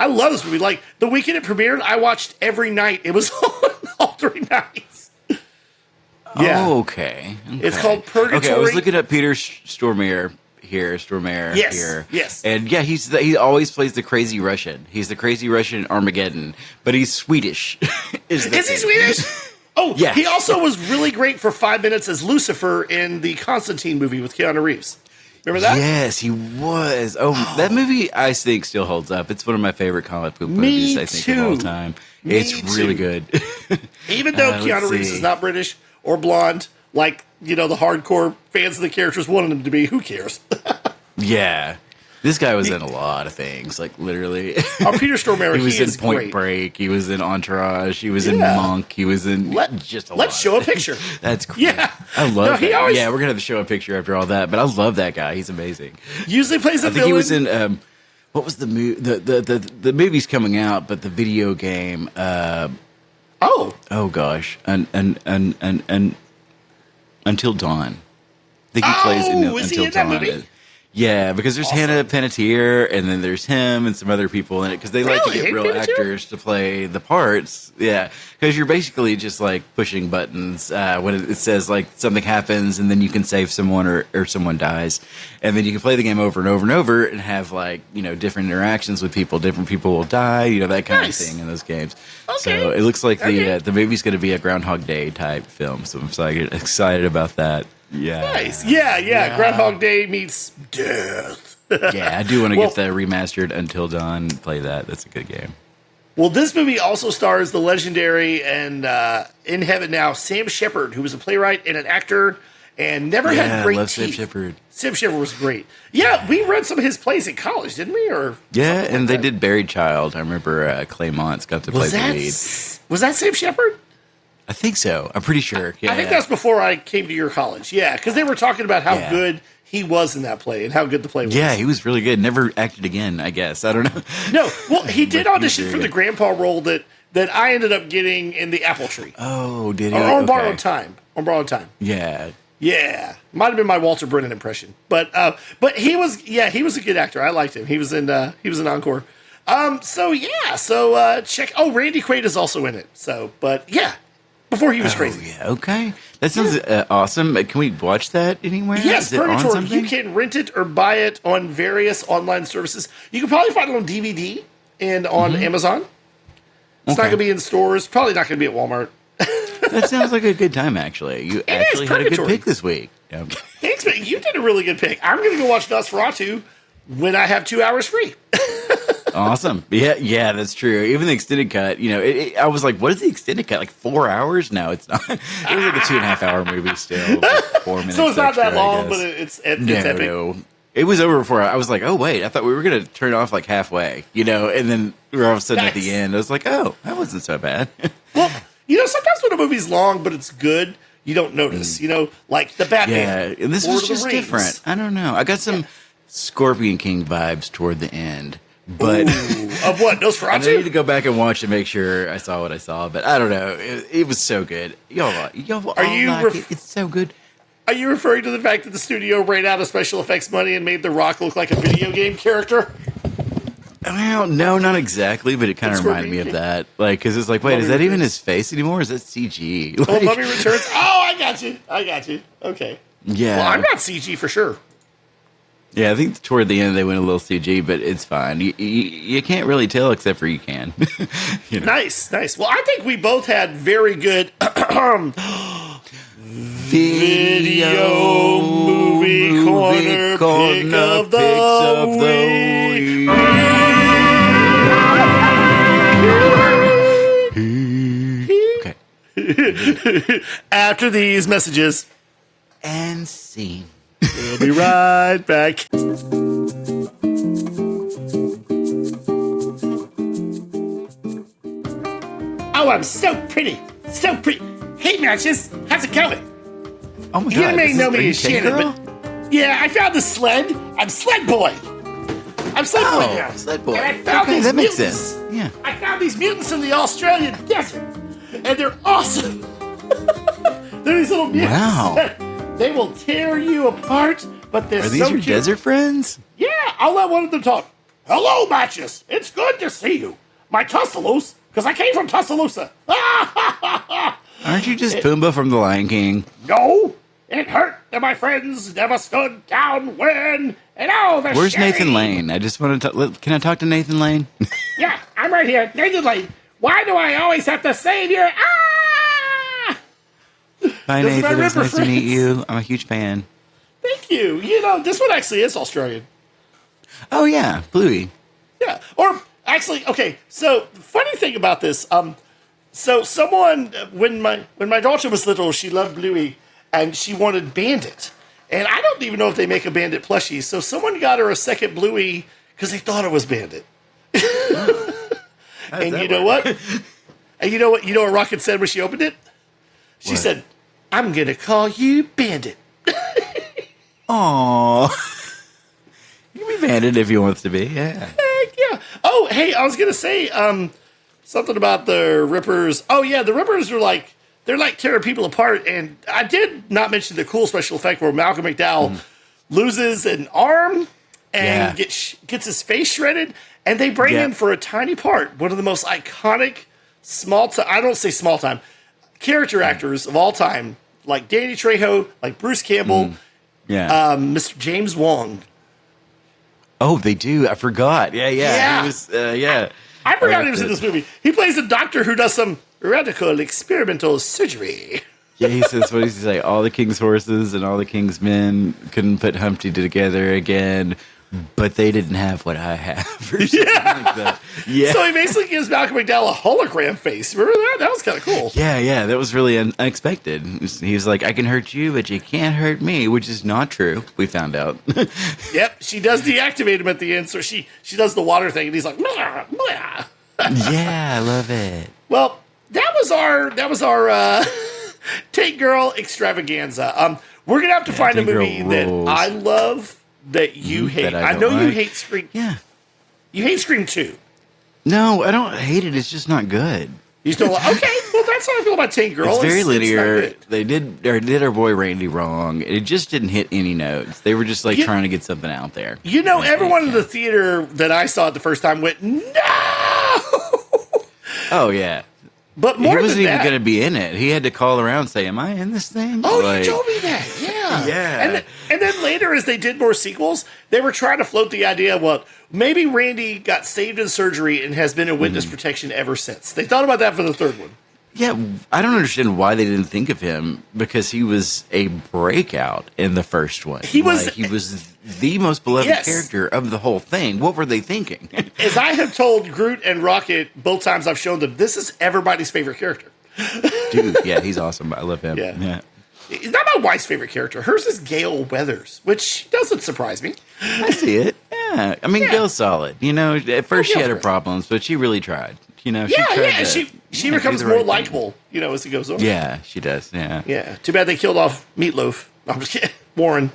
Speaker 1: love this movie. Like, the weekend it premiered, I watched every night. It was on all 3 nights. Yeah.
Speaker 2: Oh, okay.
Speaker 1: It's called Purgatory.
Speaker 2: Okay, I was looking at Peter Stormare here.
Speaker 1: Yes.
Speaker 2: And he always plays the crazy Russian. He's the crazy Russian in Armageddon, but he's Swedish. Is he
Speaker 1: Swedish? Oh, yeah. He also was really great for 5 minutes as Lucifer in the Constantine movie with Keanu Reeves. Remember that?
Speaker 2: Yes, he was. Oh, that movie I think still holds up. It's one of my favorite comic book movies, I think, of all time. It's really good.
Speaker 1: Even though Keanu Reeves is not British or blonde, like, the hardcore fans of the characters wanted him to be, who cares?
Speaker 2: Yeah. This guy was in a lot of things, like literally.
Speaker 1: Peter Stormare,
Speaker 2: he was in Point
Speaker 1: great.
Speaker 2: Break. He was in Entourage. He was in Monk. He was in just a lot.
Speaker 1: Let's show a picture.
Speaker 2: That's cool.
Speaker 1: Yeah.
Speaker 2: I love that. We're going to have to show a picture after all that, but I love that guy. He's amazing.
Speaker 1: Usually plays a villain.
Speaker 2: I think he was in, what was the movie? The movie's coming out, but the video game. Oh gosh. And Until Dawn. think he plays
Speaker 1: is he
Speaker 2: Until
Speaker 1: in that
Speaker 2: Dawn.
Speaker 1: movie?
Speaker 2: Yeah, because there's Hannah Panettiere, and then there's him and some other people in it, because they like to
Speaker 1: Really?
Speaker 2: get real
Speaker 1: Hannah Panettiere?
Speaker 2: actors to play the parts. Yeah, because you're basically just like pushing buttons when it says like something happens, and then you can save someone or someone dies, and then you can play the game over and over and over and have like different interactions with people. Different people will die, that kind of thing in those games.
Speaker 1: Okay.
Speaker 2: So it looks like the movie's going to be a Groundhog Day type film. So I'm excited about that. Yeah.
Speaker 1: Nice. Yeah. Groundhog Day meets death.
Speaker 2: Yeah, I do want to get the remastered Until Dawn and play that. That's a good game.
Speaker 1: Well, this movie also stars the legendary and in heaven now Sam Shepard, who was a playwright and an actor and never had great
Speaker 2: love
Speaker 1: teeth.
Speaker 2: Sam Shepard.
Speaker 1: Sam Shepard was great. Yeah, we read some of his plays in college, didn't we? Or
Speaker 2: yeah, and they did Buried Child. I remember Clay Montz got to play the lead.
Speaker 1: Was that Sam Shepard?
Speaker 2: I think so. I'm pretty sure. Yeah.
Speaker 1: I think that's before I came to your college. Yeah, because they were talking about how good he was in that play and how good the play was.
Speaker 2: Yeah, he was really good. Never acted again, I guess. I don't know.
Speaker 1: No, well, he did audition for the grandpa role that I ended up getting in The Apple Tree.
Speaker 2: Oh, did he?
Speaker 1: Or on Borrowed Time. On Borrowed Time.
Speaker 2: Yeah.
Speaker 1: Yeah. Might have been my Walter Brennan impression. But he was a good actor. I liked him. He was in Encore. Check. Oh, Randy Quaid is also in it. Before he was crazy.
Speaker 2: Yeah, okay. That sounds awesome. Can we watch that anywhere?
Speaker 1: Yes,
Speaker 2: Is it on
Speaker 1: Purgatory.
Speaker 2: something?
Speaker 1: You can rent it or buy it on various online services. You can probably find it on DVD and on Amazon. It's not going to be in stores. Probably not going to be at Walmart.
Speaker 2: That sounds like a good time, actually. You actually had a good pick this week. Yeah.
Speaker 1: Thanks, man. You did a really good pick. I'm going to go watch Nosferatu when I have 2 hours free.
Speaker 2: Awesome. Yeah, that's true. Even the extended cut, I was like, what is the extended cut? Like 4 hours? No, it's not. It was like a 2.5 hour movie still. 4 minutes.
Speaker 1: So it's not
Speaker 2: extra,
Speaker 1: that long, but it's epic.
Speaker 2: No. It was over before I was like, oh, wait, I thought we were going to turn off like halfway, and then we were all of a sudden at the end. I was like, oh, that wasn't so bad.
Speaker 1: Well, sometimes when a movie's long, but it's good, you don't notice, like the Batman.
Speaker 2: Yeah, and this was just different. I don't know. I got some Scorpion King vibes toward the end. But
Speaker 1: of what? Nosferatu?
Speaker 2: I need to go back and watch to make sure I saw what I saw. But I don't know. It was so good. Y'all it's so good.
Speaker 1: Are you referring to the fact that the studio ran out of special effects money and made The Rock look like a video game character?
Speaker 2: Well, no, not exactly, but it kind of reminded me of that. Like, because it's like, wait, is that even his face anymore? Or is that CG?
Speaker 1: Like, Mummy Returns? Oh, I got you. Okay.
Speaker 2: Yeah.
Speaker 1: Well, I'm not CG for sure.
Speaker 2: Yeah, I think toward the end they went a little CG, but it's fine. You can't really tell except for you can.
Speaker 1: Nice. Well, I think we both had very good video movie corner pick of the week. Okay. After these messages.
Speaker 2: And scene.
Speaker 1: We'll be right back. Oh, I'm so pretty. So pretty. Hey, Matches. How's it going?
Speaker 2: Oh, my God.
Speaker 1: You may know me as Shannon, but yeah, I found this sled. I'm Sled Boy. I'm Sled Boy now.
Speaker 2: Sled Boy.
Speaker 1: And I found these
Speaker 2: that makes
Speaker 1: mutants.
Speaker 2: sense. Yeah.
Speaker 1: I found these mutants in the Australian desert, and they're awesome. They're these little mutants.
Speaker 2: Wow.
Speaker 1: They will tear you apart, but they're so cute.
Speaker 2: Are these your desert friends?
Speaker 1: Yeah, I'll let one of them talk. Hello, Matches. It's good to see you. My Tuscaloosa, because I came from Tuscaloosa.
Speaker 2: Aren't you just Pumbaa from The Lion King?
Speaker 1: No, it hurt that my friends never stood down when, and all the
Speaker 2: Where's
Speaker 1: shame.
Speaker 2: Nathan Lane? I just want to can I talk to Nathan Lane?
Speaker 1: Yeah, I'm right here. Nathan Lane. Why do I always have to save your...
Speaker 2: Hi,
Speaker 1: Those are my
Speaker 2: Nathan. It's
Speaker 1: Ripper
Speaker 2: nice to meet
Speaker 1: friends.
Speaker 2: you. I'm a huge fan.
Speaker 1: Thank you. This one actually is Australian.
Speaker 2: Oh, yeah. Bluey.
Speaker 1: Yeah. Or, actually, okay, so, funny thing about this, so someone, when my daughter was little, she loved Bluey, and she wanted Bandit. And I don't even know if they make a Bandit plushie, so someone got her a second Bluey because they thought it was Bandit. And you know what? And you know what Rocket said when she opened it? She said, I'm going to call you Bandit.
Speaker 2: Aww. You can be Bandit if he wants to be, yeah.
Speaker 1: Heck yeah. Oh, hey, I was going to say something about the Rippers. Oh, yeah, the Rippers are like they're like tearing people apart. And I did not mention the cool special effect where Malcolm McDowell loses an arm and gets his face shredded, and they bring him for a tiny part. One of the most iconic I don't say small time, character actors of all time, like Danny Trejo, like Bruce Campbell, Mr. James Wong.
Speaker 2: Oh, they do. I forgot. Yeah. He was,
Speaker 1: I forgot he was in this movie. He plays a doctor who does some radical experimental surgery.
Speaker 2: Yeah, he says, what does he say? All the king's horses and all the king's men couldn't put Humpty together again, but they didn't have what I have. Or something like that. Yeah.
Speaker 1: So he basically gives Malcolm McDowell a hologram face. Remember that? That was kind of cool.
Speaker 2: Yeah. That was really unexpected. He was like, I can hurt you, but you can't hurt me, which is not true. We found out.
Speaker 1: Yep. She does deactivate him at the end. So she does the water thing, and he's like, blah, blah.
Speaker 2: Yeah, I love it.
Speaker 1: Well, that was our Tank Girl extravaganza. We're going to have to find a movie that I love that you hate.
Speaker 2: That
Speaker 1: I know you hate Scream.
Speaker 2: Yeah.
Speaker 1: You hate Scream 2.
Speaker 2: No, I don't hate it. It's just not good.
Speaker 1: You still okay? Well, that's how I feel about Tank Girl.
Speaker 2: It's very linear. They did our boy Randy wrong. It just didn't hit any notes. They were just like trying to get something out there.
Speaker 1: You know, everyone in the theater that I saw it the first time went, no!
Speaker 2: Oh, yeah.
Speaker 1: But more
Speaker 2: he wasn't
Speaker 1: than
Speaker 2: even
Speaker 1: that,
Speaker 2: going to be in it. He had to call around and say, am I in this thing?
Speaker 1: Oh, you told me that. Yeah.
Speaker 2: Yeah.
Speaker 1: And then later, as they did more sequels, they were trying to float the idea, well, maybe Randy got saved in surgery and has been in witness protection ever since. They thought about that for the third one.
Speaker 2: Yeah, I don't understand why they didn't think of him, because he was a breakout in the first one. He was the most beloved character of the whole thing. What were they thinking?
Speaker 1: As I have told Groot and Rocket both times I've shown them, this is everybody's favorite character.
Speaker 2: Dude, yeah, he's awesome. I love him.
Speaker 1: Yeah. He's not my wife's favorite character. Hers is Gale Weathers, which doesn't surprise me.
Speaker 2: I see it. Yeah. I mean, Gale's solid. You know, at first she had her problems, but she really tried. You know, she becomes more likable, you know, as he goes on. Yeah, she does. Yeah.
Speaker 1: Yeah. Too bad they killed off Meatloaf. I'm just kidding. Warren.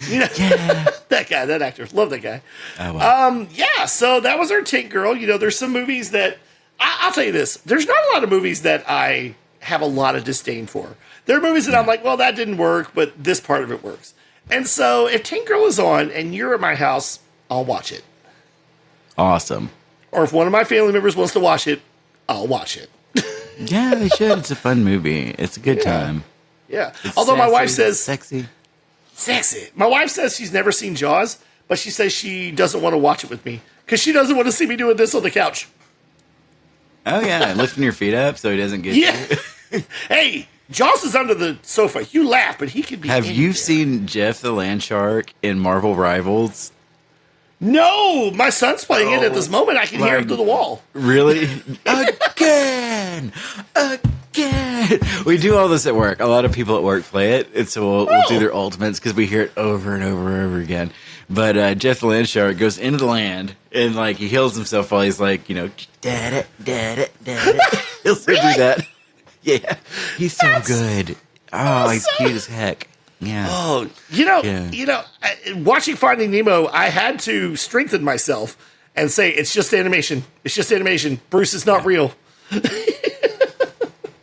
Speaker 1: You know, that guy, that actor. Love that guy.
Speaker 2: Oh, wow.
Speaker 1: Yeah, so that was our Tank Girl. You know, there's some movies that I'll tell you this. There's not a lot of movies that I have a lot of disdain for. There are movies that I'm like, well, that didn't work, but this part of it works. And so if Tank Girl is on and you're at my house, I'll watch it.
Speaker 2: Awesome.
Speaker 1: Or if one of my family members wants to watch it, I'll watch it.
Speaker 2: Yeah, they should. It's a fun movie. It's a good time.
Speaker 1: Yeah.
Speaker 2: It's
Speaker 1: Although my wife
Speaker 2: sassy,
Speaker 1: says...
Speaker 2: Sexy.
Speaker 1: My wife says she's never seen Jaws, but she says she doesn't want to watch it with me because she doesn't want to see me doing this on the couch.
Speaker 2: Oh, yeah. Lifting your feet up so he doesn't get you.
Speaker 1: Hey, Jaws is under the sofa. You laugh, but he could be.
Speaker 2: Have you seen Jeff the Land Shark in Marvel Rivals?
Speaker 1: No, my son's playing it at this moment. I can hear him through the wall.
Speaker 2: Really? Again! We do all this at work. A lot of people at work play it, and so we'll do their ultimates because we hear it over and over and over again. But Jeff the Land Shark goes into the land, and like he heals himself while he's like, you know, he'll still do that. Yeah, he's so good. Oh, he's cute as heck. Yeah.
Speaker 1: Oh, watching Finding Nemo, I had to strengthen myself and say it's just animation. It's just animation. Bruce is not real.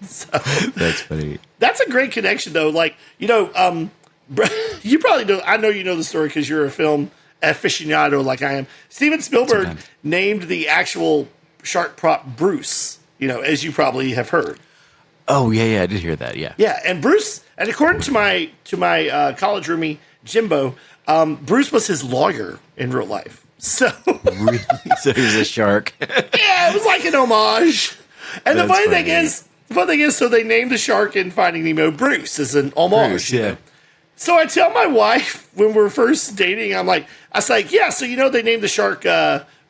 Speaker 1: So,
Speaker 2: that's funny.
Speaker 1: That's a great connection, though. Like, you know, you probably know. I know you know the story because you're a film aficionado like I am. Steven Spielberg named the actual shark prop Bruce. You know, as you probably have heard.
Speaker 2: Oh yeah, I did hear that. Yeah,
Speaker 1: yeah, and Bruce, and according to my college roomie Jimbo, Bruce was his lawyer in real life. So,
Speaker 2: really? So he was a shark.
Speaker 1: Yeah, it was like an homage. And the funny thing is, so they named the shark in Finding Nemo Bruce as an homage.
Speaker 2: Bruce, yeah.
Speaker 1: You know? So I tell my wife when we're first dating, I was like, yeah. So you know they named the shark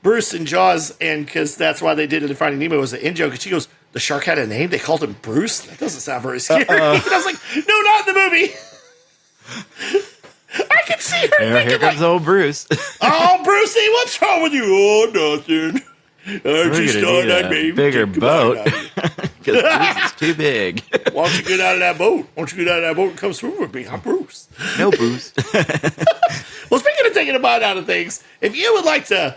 Speaker 1: Bruce in Jaws, and because that's why they did it in Finding Nemo as an in joke. And she goes, the shark had a name? They called him Bruce? That doesn't sound very scary. And I was like, no, not in the movie. I can see her thinking
Speaker 2: here comes old Bruce.
Speaker 1: Oh, Brucey, what's wrong with you? Oh, nothing. I just thought I'd maybe
Speaker 2: bigger boat. Because Bruce is too big.
Speaker 1: Why don't you get out of that boat? Why don't you get out of that boat and come swim with me? I'm Bruce.
Speaker 2: No, Bruce.
Speaker 1: Well, speaking of taking a bite out of things, if you would like to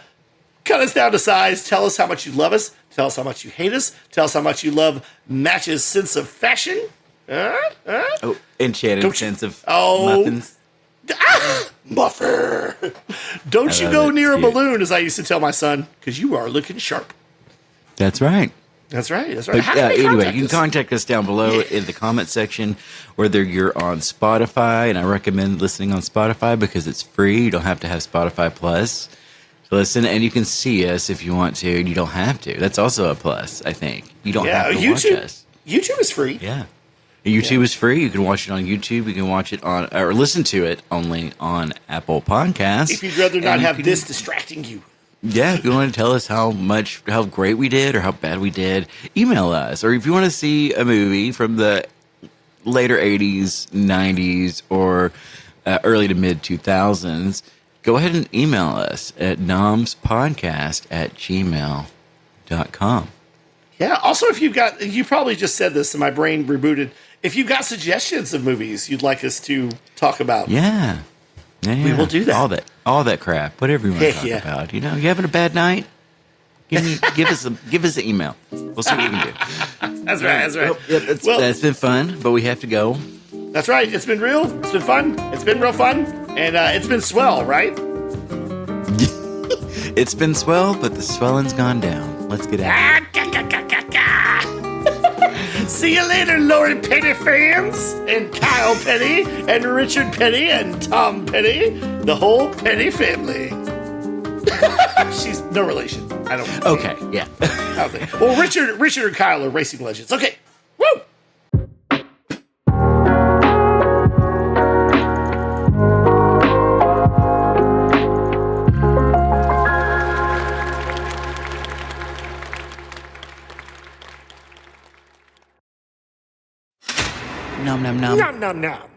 Speaker 1: Cut us down to size. Tell us how much you love us. Tell us how much you hate us. Tell us how much you love Match's sense of fashion.
Speaker 2: Oh, and Shannon's sense of muffins.
Speaker 1: Muffer. Don't you go near a balloon, as I used to tell my son, because you are looking sharp.
Speaker 2: That's right.
Speaker 1: That's right.
Speaker 2: But, anyway, you can contact us down below in the comment section, whether you're on Spotify, and I recommend listening on Spotify because it's free. You don't have to have Spotify Plus to listen, and you can see us if you want to, and you don't have to. That's also a plus, I think. You don't have to watch us.
Speaker 1: YouTube is free.
Speaker 2: Yeah. YouTube is free. You can watch it on YouTube. You can watch it on, or listen to it only on Apple Podcasts.
Speaker 1: If you'd rather not have this distracting you.
Speaker 2: Yeah, if you want to tell us how great we did or how bad we did, email us. Or if you want to see a movie from the later 80s, 90s, or early to mid 2000s, go ahead and email us at nomspodcast@gmail.com.
Speaker 1: Yeah, also if you probably just said this and my brain rebooted, if you've got suggestions of movies you'd like us to talk about.
Speaker 2: Yeah.
Speaker 1: We will do that.
Speaker 2: All that crap. Whatever you want to talk about. You having a bad night? Give us an email. We'll see what we can do.
Speaker 1: That's right.
Speaker 2: Well, that's been fun, but we have to go.
Speaker 1: That's right. It's been real. It's been fun. It's been real fun, and it's been swell, right?
Speaker 2: It's been swell, but the swelling's gone down. Let's get out.
Speaker 1: See you later, Lori Petty fans, and Kyle Petty, and Richard Petty, and Tom Petty, the whole Petty family. She's no relation. I don't.
Speaker 2: Okay, yeah.
Speaker 1: I don't think. Well, Richard and Kyle are racing legends. Okay, woo.
Speaker 2: Nom nom nom.
Speaker 1: Nom nom nom.